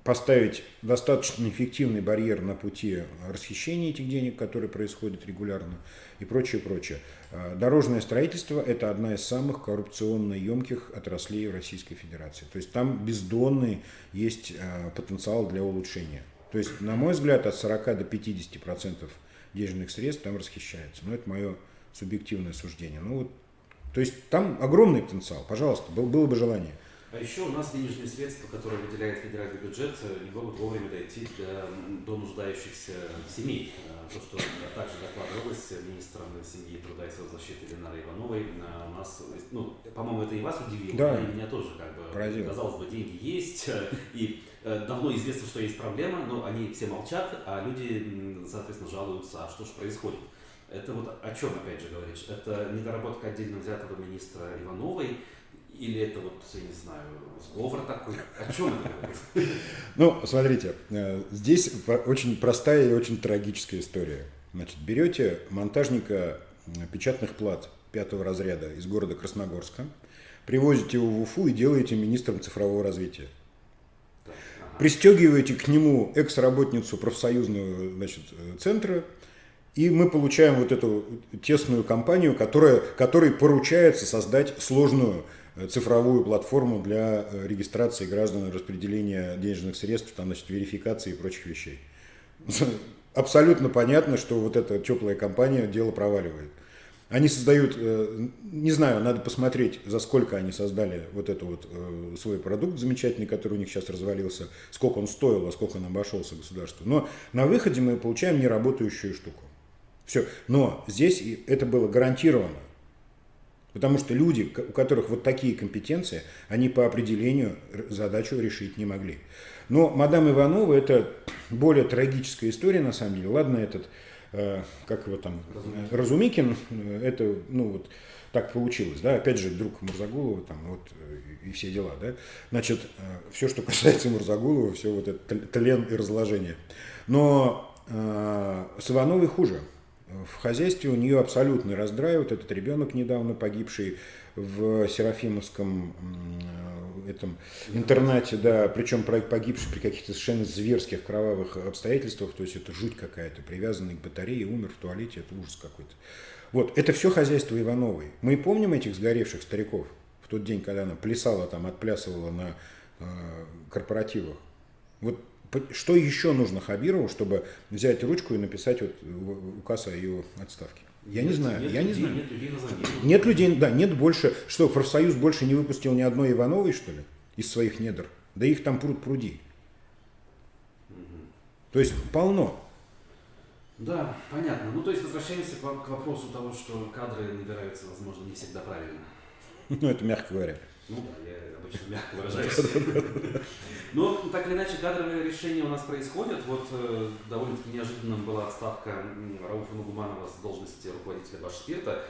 поставить достаточно эффективный барьер на пути расхищения этих денег, которые происходят регулярно, и прочее, прочее. Дорожное строительство – это одна из самых коррупционно емких отраслей в Российской Федерации. То есть там бездонный есть потенциал для улучшения. То есть, на мой взгляд, от 40 до 50% денежных средств там расхищается. Но это мое субъективное суждение. Ну, вот, то есть там огромный потенциал. Пожалуйста, было бы желание. А еще у нас денежные средства, которые выделяет федеральный бюджет, не могут вовремя дойти до нуждающихся семей. То, что также докладывалось министром семьи, труда и соцзащиты Ленарой Ивановой, у нас, ну, по-моему, это и вас удивило, да, и меня тоже, как бы, поразило. Казалось бы, деньги есть, и давно известно, что есть проблема, но они все молчат, а люди, соответственно, жалуются, а что же происходит. Это вот о чем, опять же, говоришь? Это недоработка отдельно взятого министра Ивановой, или это вот, я не знаю, сговор такой? О чем это говорит? Ну, смотрите, здесь очень простая и очень трагическая история. Значит, берете монтажника печатных плат 5-го разряда из города Красногорска, привозите его в Уфу и делаете министром цифрового развития. Пристегиваете к нему экс-работницу профсоюзного, значит, центра, и мы получаем вот эту тесную компанию, которой поручается создать сложную цифровую платформу для регистрации граждан, распределения денежных средств, там, значит, верификации и прочих вещей. Абсолютно понятно, что вот эта теплая компания дело проваливает. Они создают, не знаю, надо посмотреть, за сколько они создали вот этот вот свой продукт замечательный, который у них сейчас развалился, сколько он стоил, а сколько он обошелся государству. Но на выходе мы получаем неработающую штуку. Все. Но здесь это было гарантировано. Потому что люди, у которых вот такие компетенции, они по определению задачу решить не могли. Но мадам Иванова – это более трагическая история на самом деле. Ладно, этот, как его там, Разумикин, это, ну вот, так получилось, да, опять же, друг Мурзагулова, там, вот, и все дела, да. Значит, все, что касается Мурзагулова, все вот это тлен и разложение. Но с Ивановой хуже. В хозяйстве у нее абсолютный раздрай. Вот этот ребенок, недавно погибший в Серафимовском этом интернате, да, причем погибший при каких-то совершенно зверских, кровавых обстоятельствах, то есть это жуть какая-то, привязанный к батарее, умер в туалете, это ужас какой-то. Вот, это все хозяйство Ивановой. Мы помним этих сгоревших стариков в тот день, когда она плясала там, отплясывала на корпоративах. Вот что еще нужно Хабирову, чтобы взять ручку и написать вот указ о ее отставке? Я не знаю. Нет людей на замену. Нет людей, да, нет больше. Что, профсоюз больше не выпустил ни одной Ивановой, что ли, из своих недр? Да их там пруд-пруди. То есть полно. Да, понятно. Ну, то есть возвращаемся к вопросу того, что кадры набираются, возможно, не всегда правильно. Ну, это мягко говоря. Ну да, я обычно мягко выражаюсь. Но так или иначе кадровые решения у нас происходят. Вот довольно-таки неожиданным была отставка Рауфа Нугуманова с должности руководителя Башспирта.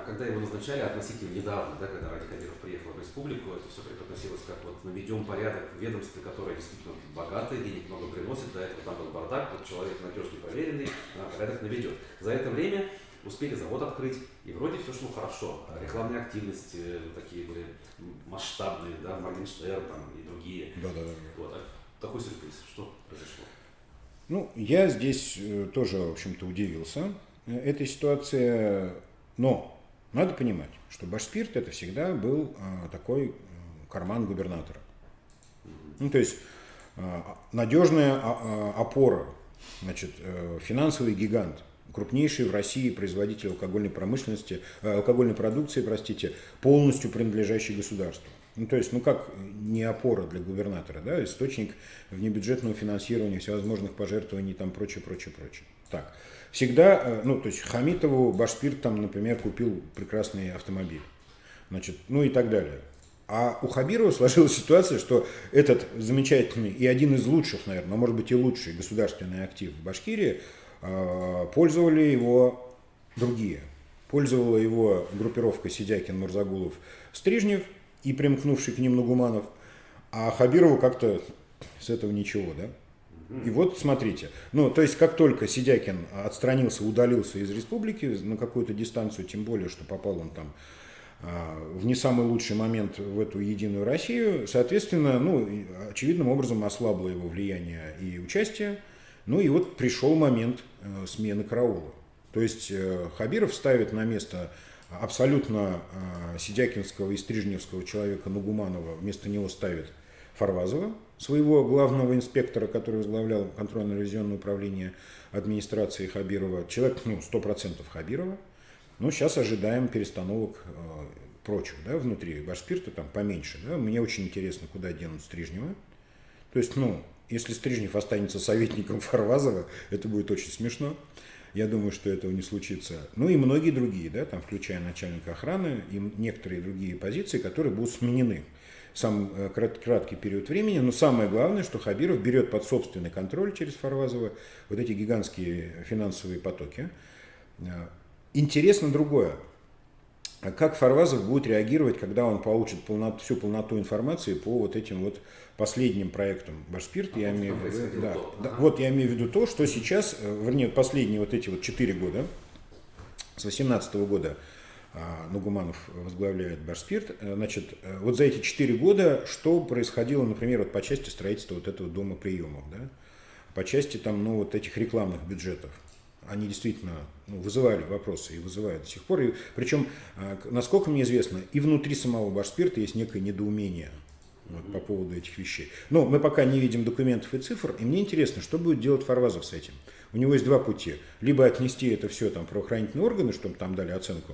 Когда его назначали относительно недавно, да, когда Ради Хабиров приехал в республику, это все преподносилось как вот наведем порядок в ведомстве, которое действительно богатое, денег много приносит, до этого там был бардак, вот человек надежный, проверенный, порядок наведет. За это время успели завод открыть, и вроде все шло хорошо. Рекламные активности такие были масштабные, да, Моргенштерн там и другие. Да. Вот. Такой сюрприз. Что произошло? Ну, я здесь тоже, в общем-то, удивился этой ситуации, но надо понимать, что Башспирт это всегда был такой карман губернатора. Ну, то есть надежная опора, значит, финансовый гигант, крупнейший в России производитель алкогольной промышленности, алкогольной продукции, простите, полностью принадлежащий государству. Ну, то есть, ну как не опора для губернатора, да, источник внебюджетного финансирования, всевозможных пожертвований, там прочее. Так, всегда, ну, то есть Хамитову Башспирт там, например, купил прекрасный автомобиль, значит, ну и так далее. А у Хабирова сложилась ситуация, что этот замечательный и один из лучших, наверное, может быть и лучший государственный актив в Башкирии, пользовали его другие. Пользовала его группировка Сидякин, Мурзагулов, Стрижнев и примкнувший к ним Нугуманов, а Хабирову как-то с этого ничего, да? И вот смотрите, ну то есть как только Сидякин отстранился, удалился из республики на какую-то дистанцию, тем более, что попал он там в не самый лучший момент в эту Единую Россию, соответственно, ну, очевидным образом ослабло его влияние и участие. Ну и вот пришел момент смены караула. То есть Хабиров ставит на место абсолютно сидякинского и стрижневского человека Нугуманова, вместо него ставит Фарвазова, своего главного инспектора, который возглавлял контрольно-ревизионное управление администрации Хабирова. Человек, ну, 100% Хабирова. Ну, сейчас ожидаем перестановок прочих, да, внутри Башспирта, там поменьше. Да. Мне очень интересно, куда денут Стрижнева. То есть, ну, если Стрижнев останется советником Фарвазова, это будет очень смешно. Я думаю, что этого не случится. Ну и многие другие, да, там, включая начальника охраны и некоторые другие позиции, которые будут сменены. Сам краткий период времени, но самое главное, что Хабиров берет под собственный контроль через Фарвазова вот эти гигантские финансовые потоки. Интересно другое. Как Фарвазов будет реагировать, когда он получит всю полноту информации по вот этим вот последним проектам Башспирт? Я имею в виду, вот я имею в виду то, что сейчас, вернее, последние вот эти вот 4 года, с 2018 года Нугуманов возглавляет Башспирт. Значит, вот за эти 4 года что происходило, например, вот по части строительства вот этого дома приемов, да? По части там, ну, вот этих рекламных бюджетов. Они действительно, ну, вызывали вопросы и вызывают до сих пор. И, причем, насколько мне известно, и внутри самого Башспирта есть некое недоумение вот, по поводу этих вещей. Но мы пока не видим документов и цифр, и мне интересно, что будет делать Фарвазов с этим. У него есть два пути. Либо отнести это все там, в правоохранительные органы, чтобы там дали оценку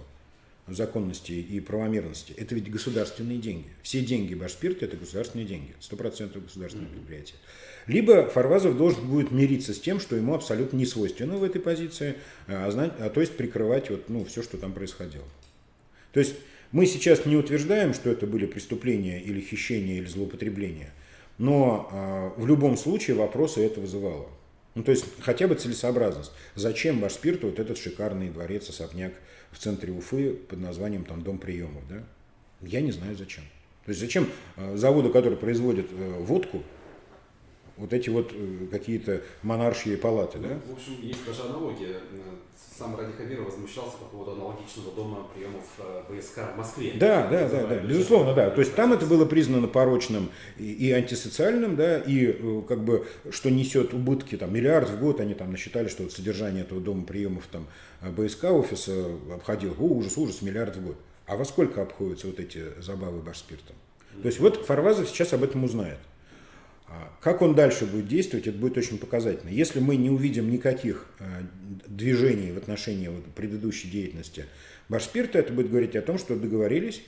законности и правомерности. Это ведь государственные деньги. Все деньги Башспирта – это государственные деньги. 100% государственное предприятие. Либо Фарвазов должен будет мириться с тем, что ему абсолютно не свойственно в этой позиции, то есть прикрывать вот, ну, все, что там происходило. То есть мы сейчас не утверждаем, что это были преступления или хищения или злоупотребления, но в любом случае вопросы это вызывало. Ну, то есть хотя бы целесообразность. Зачем Башспирту вот этот шикарный дворец, особняк в центре Уфы под названием там Дом приемов? Да? Я не знаю зачем. То есть зачем заводу, который производит водку, вот эти вот какие-то монаршие палаты, да? В общем, есть даже аналогия. Сам Ради Хабиров возмущался по поводу аналогичного дома приемов БСК в Москве. Да, безусловно, да. То есть там это было признано порочным и антисоциальным, да, и как бы, что несет убытки, там, миллиард в год, они там насчитали, что вот содержание этого дома приемов там БСК офиса обходило, ужас, миллиард в год. А во сколько обходятся вот эти забавы Башспирта? То есть вот Фарвазов сейчас об этом узнает. Как он дальше будет действовать, это будет очень показательно. Если мы не увидим никаких движений в отношении вот предыдущей деятельности Башспирта, это будет говорить о том, что договорились,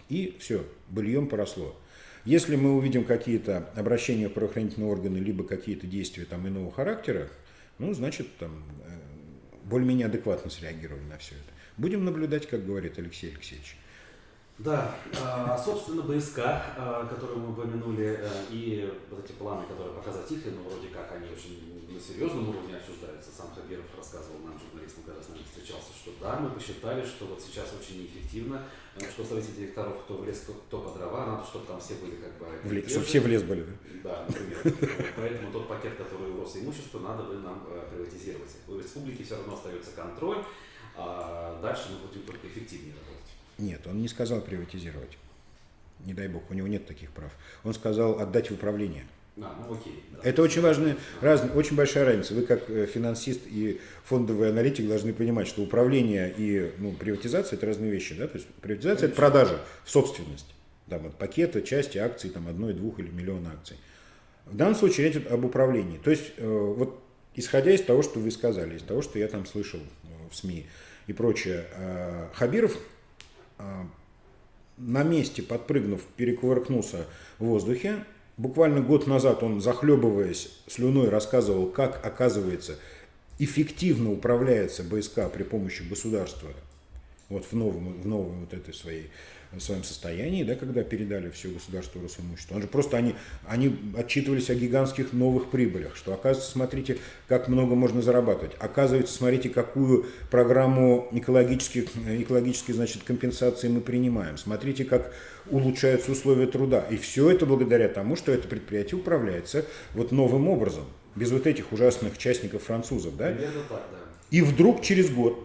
и все, быльем поросло. Если мы увидим какие-то обращения в правоохранительные органы, либо какие-то действия там иного характера, ну, значит, там более-менее адекватно среагировали на все это. Будем наблюдать, как говорит Алексей Алексеевич. Да, собственно, БСК, которую мы упомянули, и вот эти планы, которые пока затихли, но вроде как они очень на серьезном уровне обсуждаются. Сам Хабиров рассказывал нам, журналистам, когда с нами встречался, что да, мы посчитали, что вот сейчас очень неэффективно, что совете директоров, кто в лес, кто по дрова, надо, чтобы там все были как бы... Чтобы все в лес были, да? Да, например. Поэтому тот пакет, который урос имущество, надо бы нам приватизировать. У республики все равно остается контроль, а дальше мы будем только эффективнее работать. Нет, он не сказал приватизировать. Не дай бог, у него нет таких прав. Он сказал отдать в управление. Ну окей. Да. Это очень важная, очень большая разница. Вы как финансист и фондовый аналитик должны понимать, что управление и приватизация – это разные вещи. Да? То есть приватизация – это продажа в собственность. Там, от пакета, части, акций, там, 1, 2 или миллиона акций. В данном случае речь идет об управлении. То есть, вот, исходя из того, что вы сказали, из того, что я там слышал в СМИ и прочее, Хабиров на месте, подпрыгнув, перекувыркнулся в воздухе. Буквально год назад он, захлебываясь слюной, рассказывал, как, оказывается, эффективно управляется БСК при помощи государства вот в новом вот этой в своем состоянии, да, когда передали все государству Росимущество. Он же просто, они отчитывались о гигантских новых прибылях, что, оказывается, смотрите, как много можно зарабатывать. Оказывается, смотрите, какую программу экологических, значит, компенсаций мы принимаем. Смотрите, как улучшаются условия труда. И все это благодаря тому, что это предприятие управляется вот новым образом, без вот этих ужасных частников французов. Да? Примерно так, да. И вдруг через год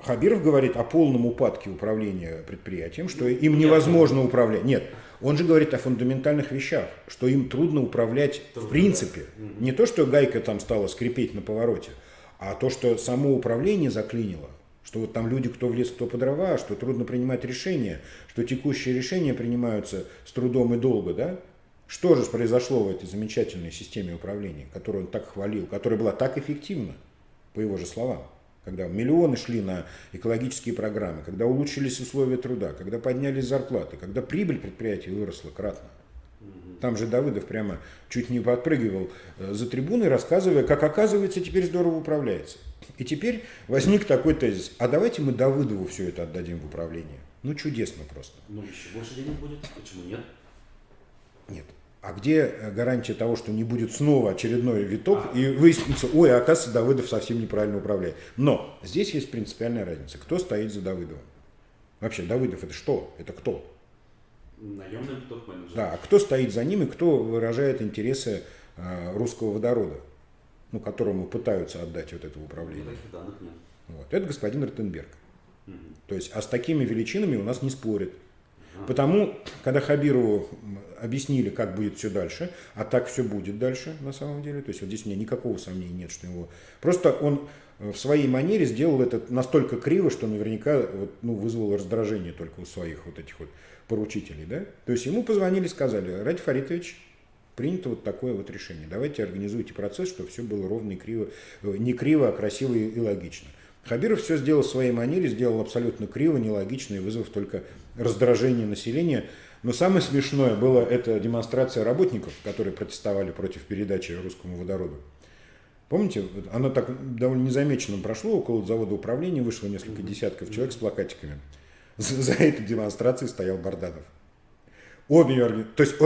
Хабиров говорит о полном упадке управления предприятием, что им невозможно управлять. Нет, он же говорит о фундаментальных вещах, что им трудно управлять в принципе. Не то, что гайка там стала скрипеть на повороте, а то, что само управление заклинило. Что вот там люди, кто в лес, кто по дрова, что трудно принимать решения, что текущие решения принимаются с трудом и долго, да? Что же произошло в этой замечательной системе управления, которую он так хвалил, которая была так эффективна, по его же словам? Когда миллионы шли на экологические программы, когда улучшились условия труда, когда поднялись зарплаты, когда прибыль предприятия выросла кратно. Там же Давыдов прямо чуть не подпрыгивал за трибуной, рассказывая, как, оказывается, теперь здорово управляется. И теперь возник такой тезис: а давайте мы Давыдову все это отдадим в управление. Ну, чудесно просто. Ну, еще больше денег будет. Почему нет? Нет. А где гарантия того, что не будет снова очередной виток и выяснится, ой, оказывается, Давыдов совсем неправильно управляет. Но здесь есть принципиальная разница. Кто стоит за Давыдовым? Вообще, Давыдов это что? Это кто? Наемный топ-менеджер. Да, а кто стоит за ним и кто выражает интересы русского водорода, ну, которому пытаются отдать вот это управление? Таких данных нет. Вот. Это господин Ротенберг. То есть, а с такими величинами у нас не спорят. Потому, когда Хабирову объяснили, как будет все дальше, а так все будет дальше на самом деле, то есть вот здесь у меня никакого сомнения нет, что его... Просто он в своей манере сделал это настолько криво, что наверняка вот, вызвало раздражение только у своих вот этих вот поручителей. Да? То есть ему позвонили, сказали: Ради Фаритович, принято вот такое вот решение. Давайте организуйте процесс, чтобы все было ровно и криво, не криво, а красиво и логично. Хабиров все сделал в своей манере, сделал абсолютно криво, нелогично и вызвав только раздражение населения. Но самое смешное было это демонстрация работников, которые протестовали против передачи русскому водороду. Помните, оно так довольно незамеченным прошло, около завода управления вышло несколько десятков человек с плакатиками. За этой демонстрацией стоял Богданов. То есть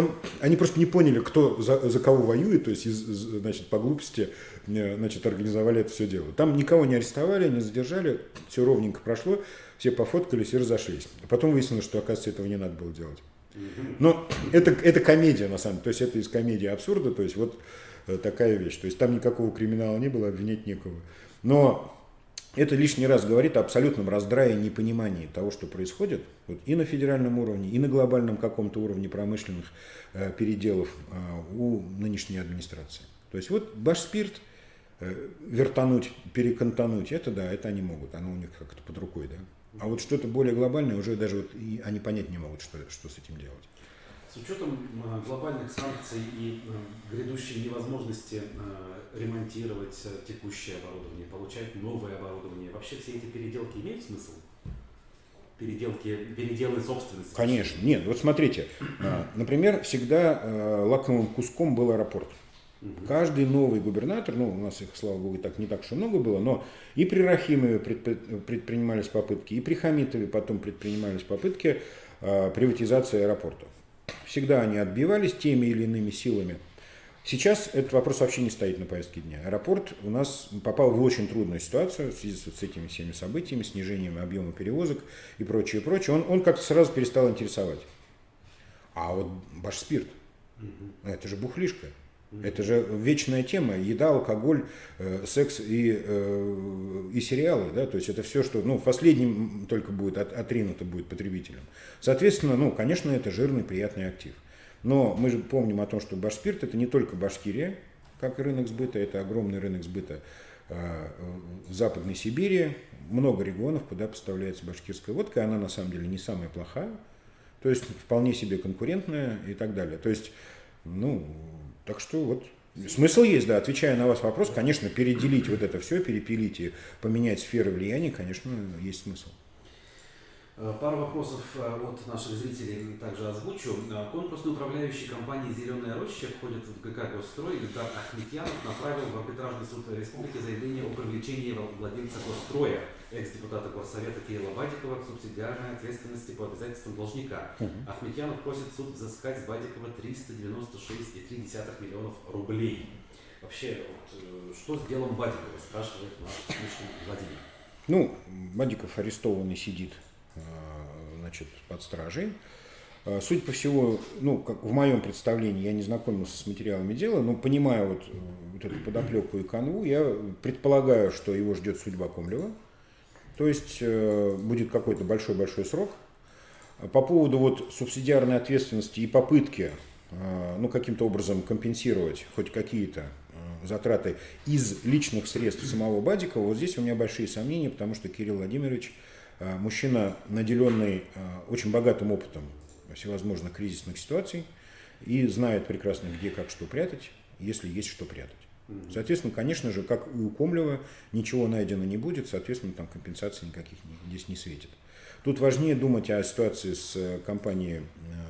они просто не поняли, кто за кого воюет, то есть, значит, по глупости, значит, организовали это все дело. Там никого не арестовали, не задержали, все ровненько прошло, все пофоткались и разошлись. А потом выяснилось, что, оказывается, этого не надо было делать. Но это комедия, на самом деле, то есть это из комедии абсурда, то есть вот такая вещь. То есть там никакого криминала не было, обвинять некого. Но это лишний раз говорит о абсолютном раздрае и непонимании того, что происходит вот, и на федеральном уровне, и на глобальном каком-то уровне промышленных переделов у нынешней администрации. То есть вот Башспирт вертануть, перекантануть, это да, это они могут, оно у них как-то под рукой, да. А вот что-то более глобальное уже даже вот они понять не могут, что с этим делать. С учетом глобальных санкций и грядущей невозможности ремонтировать текущее оборудование, получать новое оборудование, вообще все эти переделки имеют смысл? переделы собственности. Конечно. Нет, вот смотрите, например, всегда лакомым куском был аэропорт. Каждый новый губернатор, ну, у нас их, слава богу, так не так уж и много было, но и при Рахимове предпринимались попытки, и при Хамитове потом предпринимались попытки приватизации аэропортов. Всегда они отбивались теми или иными силами. Сейчас этот вопрос вообще не стоит на повестке дня. Аэропорт у нас попал в очень трудную ситуацию в связи с этими всеми событиями, снижением объема перевозок и прочее, прочее. Он как-то сразу перестал интересовать. А вот Башспирт, это же бухлишка. Это же вечная тема: еда, алкоголь, секс и сериалы, да, то есть это все, что, ну, последним только будет отринуто будет потребителям. Соответственно, ну, конечно, это жирный, приятный актив. Но мы же помним о том, что Башспирт — это не только Башкирия, как рынок сбыта, это огромный рынок сбыта в Западной Сибири, много регионов, куда поставляется башкирская водка, и она на самом деле не самая плохая, то есть вполне себе конкурентная и так далее. То есть, ну, так что вот смысл есть, да, отвечая на ваш вопрос, конечно, переделить вот это все, перепилить и поменять сферы влияния, конечно, есть смысл. Пару вопросов от наших зрителей также озвучу. Конкурсный управляющий компании «Зеленая роща» входит в ГК «Госстрой». Ильдар Ахметьянов направил в арбитражный суд республики заявление о привлечении владельца «Госстроя», экс-депутата Горсовета Кирилла Бадикова, к субсидиарной ответственности по обязательствам должника. Ахметьянов просит суд взыскать с Бадикова 396,3 миллионов рублей. Вообще, вот, что с делом Бадикова, спрашивает наш слушатель Владимир. Ну, Бадиков арестованный сидит, значит, под стражей. Судя по всему, ну, как в моем представлении, я не знакомился с материалами дела, но понимая вот эту подоплеку и канву, я предполагаю, что его ждет судьба Комлева. То есть будет какой-то большой-большой срок. По поводу вот субсидиарной ответственности и попытки, ну, каким-то образом компенсировать хоть какие-то затраты из личных средств самого Бадикова, вот здесь у меня большие сомнения, потому что Кирилл Владимирович мужчина, наделенный очень богатым опытом всевозможных кризисных ситуаций, и знает прекрасно, где, как, что прятать, если есть что прятать. Соответственно, конечно же, как и у Комлева, ничего найдено не будет, соответственно, там компенсаций никаких здесь не светит. Тут важнее думать о ситуации с компанией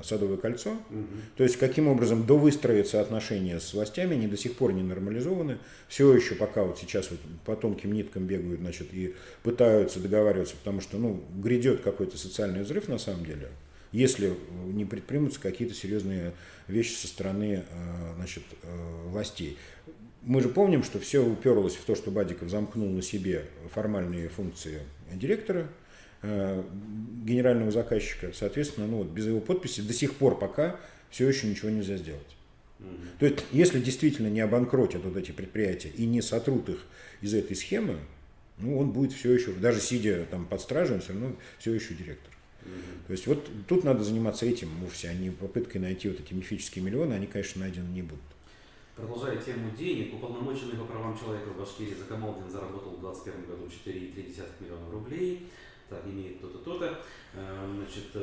«Садовое кольцо», то есть каким образом довыстроятся отношения с властями, они до сих пор не нормализованы, все еще пока вот сейчас вот по тонким ниткам бегают, значит, и пытаются договариваться, потому что, ну, грядет какой-то социальный взрыв на самом деле, если не предпримутся какие-то серьезные вещи со стороны, значит, властей. Мы же помним, что все уперлось в то, что Бадиков замкнул на себе формальные функции директора, генерального заказчика, соответственно, ну, вот без его подписи до сих пор пока все еще ничего нельзя сделать. То есть, если действительно не обанкротят вот эти предприятия и не сотрут их из этой схемы, ну, он будет все еще, даже сидя там под стражей, он все равно все еще директор. То есть, вот тут надо заниматься этим вовсе, а не попыткой найти вот эти мифические миллионы, они, конечно, найдены не будут. Продолжая тему денег, уполномоченный по правам человека в Башкирии Закамалдин заработал в 2021 году 4,3 миллиона рублей. Так, имеет то-то, то-то. Значит,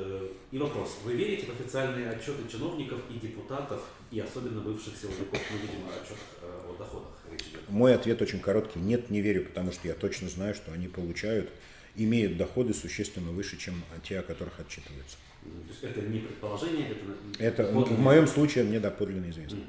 и вопрос. Вы верите в официальные отчеты чиновников и депутатов, и особенно бывших силовиков, ну, видимо, отчетах о доходах речь идет? Мой ответ очень короткий. Нет, не верю, потому что я точно знаю, что они получают, имеют доходы существенно выше, чем те, о которых отчитываются. То есть это не предположение, это в моем случае мне доподлинно известно.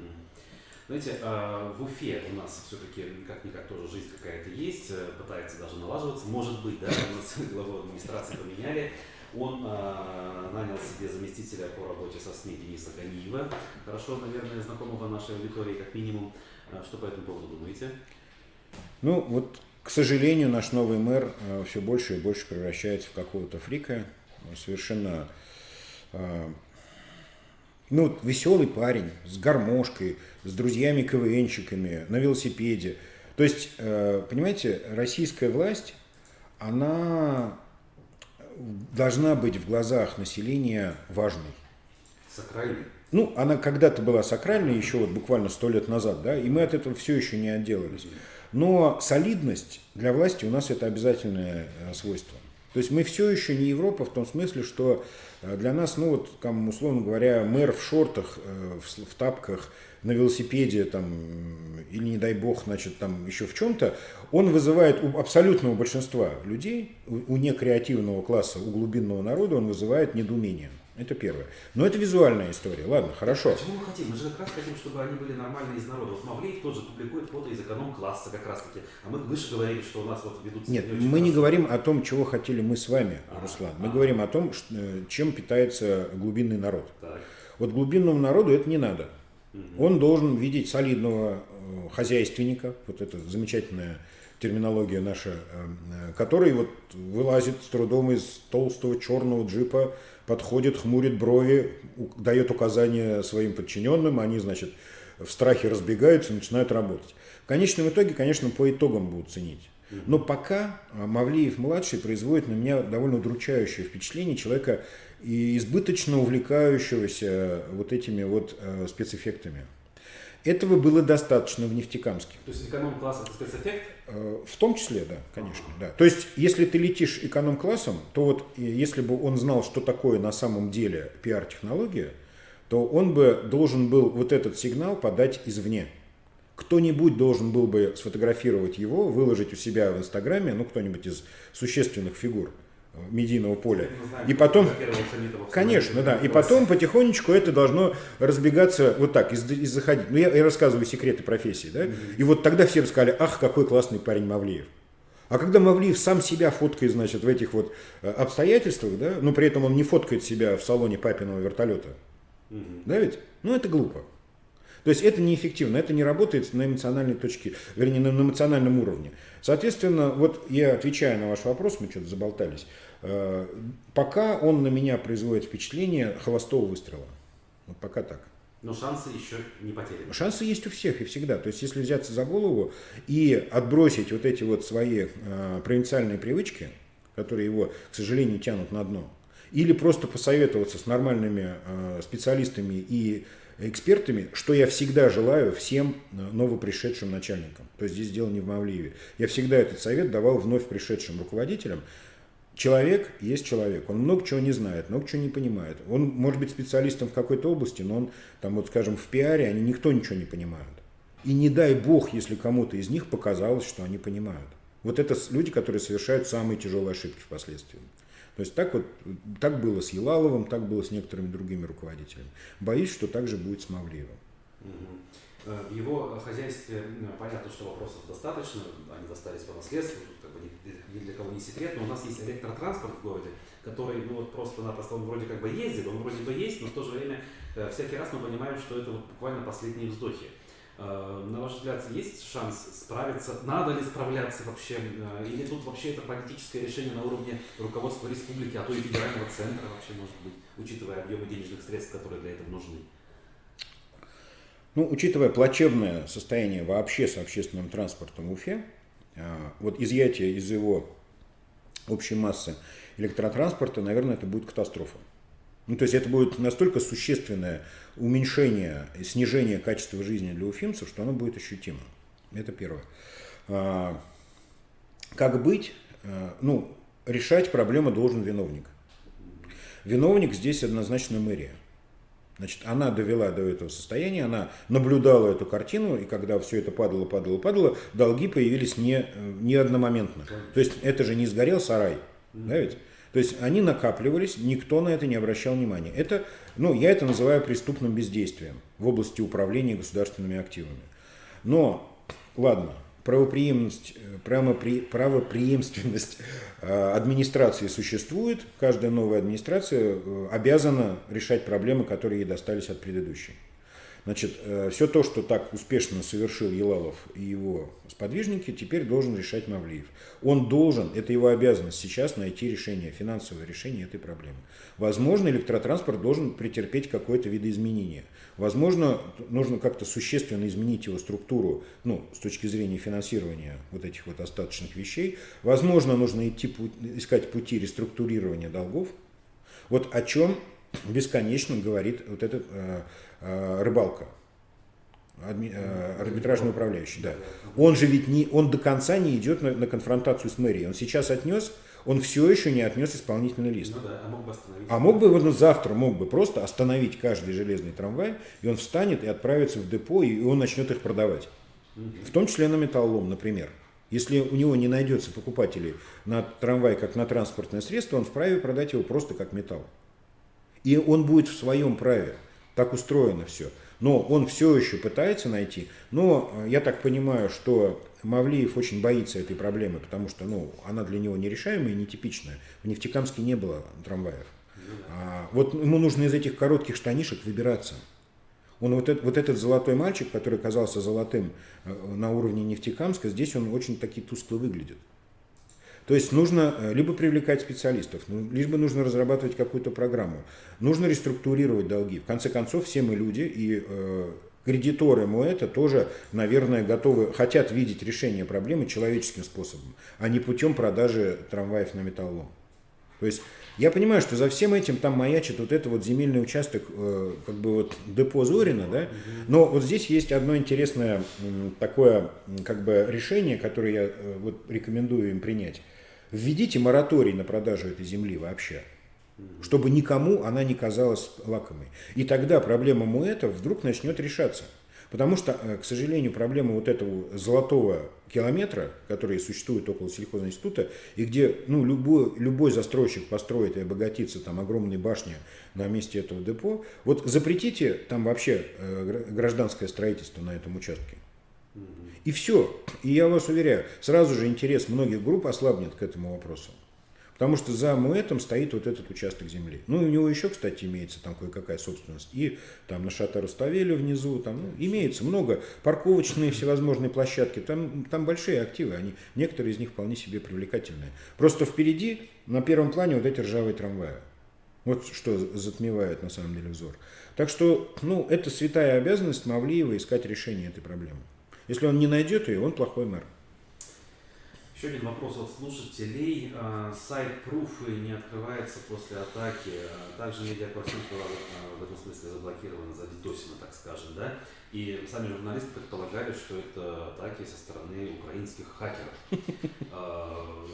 Знаете, в Уфе у нас все-таки как-никак тоже жизнь какая-то есть, пытается даже налаживаться. Может быть, да, у нас главу администрации поменяли. Он нанял себе заместителя по работе со СМИ Дениса Ганиева, хорошо, наверное, знакомого нашей аудитории как минимум. Что по этому поводу думаете? Ну, вот, к сожалению, наш новый мэр все больше и больше превращается в какого-то фрика, совершенно... Ну, веселый парень, с гармошкой, с друзьями-КВНщиками, на велосипеде. То есть, понимаете, российская власть, она должна быть в глазах населения важной. Сакральной. Ну, она когда-то была сакральной, еще вот буквально 100 лет назад, да, и мы от этого все еще не отделались. Но солидность для власти у нас это обязательное свойство. То есть мы все еще не Европа в том смысле, что для нас, ну вот, там, условно говоря, мэр в шортах, в тапках, на велосипеде, там, или, не дай бог, значит, там еще в чем-то, он вызывает у абсолютного большинства людей, у некреативного класса, у глубинного народа, он вызывает недоумение. Это первое. Но это визуальная история. Ладно, хорошо. А чего мы хотим? Мы же как раз хотим, чтобы они были нормальные из народа. Вот Мавлиев тот же публикует фото из эконом-класса как раз таки. А мы выше говорили, что у нас вот ведут... Нет, мы не говорим о том, чего хотели мы с вами, Руслан. Мы говорим о том, чем питается глубинный народ. Так. Вот глубинному народу это не надо. Он должен видеть солидного хозяйственника, вот это замечательная терминология наша, который вот вылазит с трудом из толстого черного джипа, подходит, хмурит брови, дает указания своим подчиненным, они, значит, в страхе разбегаются и начинают работать. В конечном итоге, конечно, по итогам будут ценить. Но пока Мавлиев-младший производит на меня довольно удручающее впечатление человека, избыточно увлекающегося вот этими вот спецэффектами. Этого было достаточно в Нефтекамске. То есть эконом-класс это спецэффект? В том числе, да, конечно. Да. То есть, если ты летишь эконом-классом, то вот если бы он знал, что такое на самом деле пиар-технология, то он бы должен был вот этот сигнал подать извне. Кто-нибудь должен был бы сфотографировать его, выложить у себя в Инстаграме, ну, кто-нибудь из существенных фигур медийного поля. И потом, конечно, да, и потом потихонечку это должно разбегаться вот так, из заходить. Ну, я рассказываю секреты профессии, да, и вот тогда все бы сказали, ах, какой классный парень Мавлиев. А когда Мавлиев сам себя фоткает, значит, в этих вот обстоятельствах, да, но при этом он не фоткает себя в салоне папиного вертолета, да ведь? Ну, это глупо. То есть это неэффективно, это не работает на эмоциональной точке, вернее, на эмоциональном уровне. Соответственно, вот я отвечаю на ваш вопрос, мы что-то заболтались, пока он на меня производит впечатление холостого выстрела. Вот пока так. Но шансы еще не потеряны. Шансы есть у всех и всегда. То есть если взяться за голову и отбросить вот эти вот свои провинциальные привычки, которые его, к сожалению, тянут на дно, или просто посоветоваться с нормальными специалистами и экспертами, что я всегда желаю всем новопришедшим начальникам. То есть здесь дело не в Мавлиеве. Я всегда этот совет давал вновь пришедшим руководителям. Человек есть человек, он много чего не знает, много чего не понимает. Он может быть специалистом в какой-то области, но он, там, вот, скажем, в пиаре они никто ничего не понимают. И не дай бог, если кому-то из них показалось, что они понимают. Вот это люди, которые совершают самые тяжелые ошибки впоследствии. То есть так вот, так было с Елаловым, так было с некоторыми другими руководителями. Боюсь, что так же будет с Мавлиевым. В его хозяйстве понятно, что вопросов достаточно, они достались по наследству, тут как бы ни для кого не секрет, но у нас есть электротранспорт в городе, который ну, вот просто-напросто он вроде как бы ездит, он вроде бы есть, но в то же время всякий раз мы понимаем, что это вот буквально последние вздохи. На ваш взгляд, есть шанс справиться? Надо ли справляться вообще? Или тут вообще это политическое решение на уровне руководства республики, а то и федерального центра вообще может быть, учитывая объемы денежных средств, которые для этого нужны? Ну, учитывая плачевное состояние вообще с общественным транспортом в Уфе, вот изъятие из его общей массы электротранспорта, наверное, это будет катастрофа. Ну, то есть это будет настолько существенное уменьшение, снижение качества жизни для уфимцев, что оно будет ощутимо. Это первое. Как быть? Ну, решать проблему должен виновник. Виновник здесь однозначно мэрия. Значит, она довела до этого состояния, она наблюдала эту картину, и когда все это падало, долги появились не одномоментно. То есть это же не сгорел сарай, да ведь? То есть они накапливались, никто на это не обращал внимания. Это, ну, я это называю преступным бездействием в области управления государственными активами. Но, ладно, правопреемственность администрации существует, каждая новая администрация обязана решать проблемы, которые ей достались от предыдущей. Значит, все то, что так успешно совершил Елалов и его сподвижники, теперь должен решать Мавлиев. Он должен, это его обязанность сейчас найти решение, финансовое решение этой проблемы. Возможно, электротранспорт должен претерпеть какое-то видоизменение. Возможно, нужно как-то существенно изменить его структуру, ну, с точки зрения финансирования вот этих вот остаточных вещей. Возможно, нужно искать пути реструктурирования долгов. Вот о чем бесконечно говорит вот этот Рыбалка, арбитражный управляющий. Да. Он же ведь он до конца не идет на конфронтацию с мэрией. Он сейчас отнес, он все еще не отнес исполнительный лист. Ну да, а мог бы остановить. А мог бы, вот, завтра мог бы просто остановить каждый железный трамвай, и он встанет и отправится в депо, и он начнет их продавать. В том числе на металлолом, например. Если у него не найдется покупателей на трамвай как на транспортное средство, он вправе продать его просто как металл. И он будет в своем праве. Так устроено все. Но он все еще пытается найти. Но я так понимаю, что Мавлиев очень боится этой проблемы, потому что она для него нерешаемая и нетипичная. В Нефтекамске не было трамваев. Вот ему нужно из этих коротких штанишек выбираться. Он вот этот золотой мальчик, который казался золотым на уровне Нефтекамска, здесь он очень таки тускло выглядит. То есть нужно либо привлекать специалистов, либо нужно разрабатывать какую-то программу. Нужно реструктурировать долги. В конце концов, все мы люди, и кредиторы МОЭТа тоже, наверное, хотят видеть решение проблемы человеческим способом, а не путем продажи трамваев на металлолом. То есть я понимаю, что за всем этим там маячит вот это вот земельный участок, как бы вот депо Зорина, да, но вот здесь есть одно интересное такое как бы решение, которое я вот рекомендую им принять. Введите мораторий на продажу этой земли вообще, чтобы никому она не казалась лакомой. И тогда проблема МОЭТа вдруг начнет решаться. Потому что, к сожалению, проблема вот этого золотого километра, который существует около сельхозинститута, и где любой застройщик построит и обогатится там огромной башней на месте этого депо, вот запретите там вообще гражданское строительство на этом участке. И все. И я вас уверяю, сразу же интерес многих групп ослабнет к этому вопросу. Потому что за МОЭТом стоит вот этот участок земли. У него еще, кстати, имеется там кое-какая собственность. И там на Шато-Руставеле внизу, там имеется много. Парковочные всевозможные площадки. Там большие активы. Некоторые из них вполне себе привлекательные. Просто впереди, на первом плане, вот эти ржавые трамваи. Вот что затмевает на самом деле взор. Так что, это святая обязанность Мавлиева искать решение этой проблемы. Если он не найдет ее, он плохой мэр. Еще один вопрос от слушателей. Сайт Пруфы не открывается после атаки. Также медиаквартира была в этом смысле заблокирована, задидосена, так скажем, да? И сами журналисты предполагали, что это атаки со стороны украинских хакеров.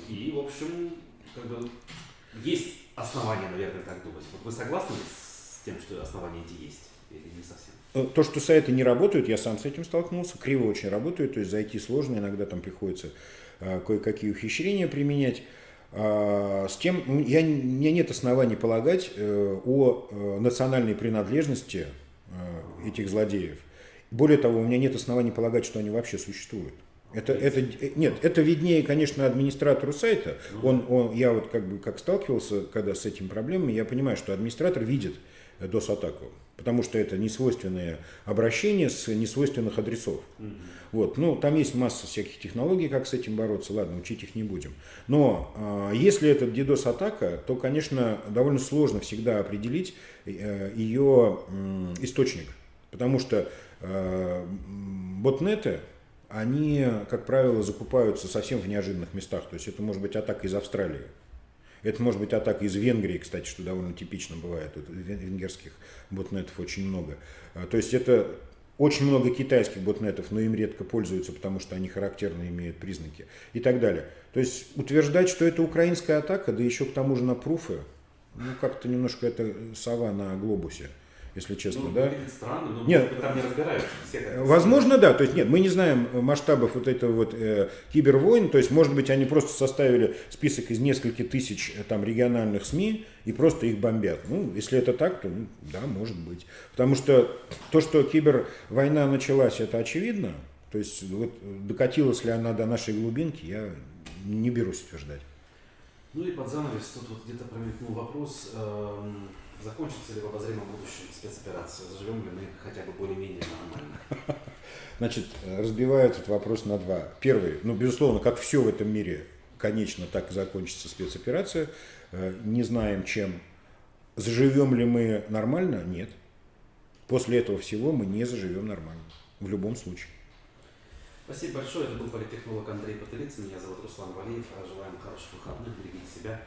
И, в общем, есть основания, наверное, так думать. Вот вы согласны с тем, что основания эти есть? Или не совсем? То, что сайты не работают, я сам с этим столкнулся, криво очень работают, то есть зайти сложно, иногда там приходится кое-какие ухищрения применять. С тем, у меня нет оснований полагать о национальной принадлежности этих злодеев. Более того, у меня нет оснований полагать, что они вообще существуют. Это виднее, конечно, администратору сайта. Я вот как сталкивался когда с этими проблемами, я понимаю, что администратор видит DOS-атаку, потому что это несвойственные обращения с несвойственных адресов. Вот. Там есть масса всяких технологий, как с этим бороться, ладно, учить их не будем. Но если это DDoS-атака, то, конечно, довольно сложно всегда определить ее источник, потому что ботнеты, они, как правило, закупаются совсем в неожиданных местах, то есть это может быть атака из Австралии. Это может быть атака из Венгрии, кстати, что довольно типично бывает. Венгерских ботнетов очень много. То есть это очень много китайских ботнетов, но им редко пользуются, потому что они характерно имеют признаки и так далее. То есть утверждать, что это украинская атака, да еще к тому же на пруфы, как-то немножко это сова на глобусе. Если честно, да? Странно, но нет, там не разбираются. Возможно, да. То есть нет, мы не знаем масштабов вот этого вот кибервойн. То есть, может быть, они просто составили список из нескольких тысяч там региональных СМИ и просто их бомбят. Если это так, то да, может быть. Потому что то, что кибервойна началась, это очевидно. То есть вот докатилась ли она до нашей глубинки, я не берусь утверждать. И под занавес тут вот где-то промелькнул вопрос. Закончится ли в обозримом будущем спецоперация? Заживем ли мы хотя бы более-менее нормально? Значит, разбиваю этот вопрос на два. Первый, безусловно, как все в этом мире, конечно, так и закончится спецоперация. Не знаем, чем. Заживем ли мы нормально? Нет. После этого всего мы не заживем нормально. В любом случае. Спасибо большое. Это был политтехнолог Андрей Потылицын. Меня зовут Руслан Валиев. Желаем хороших выходных. Берегите себя.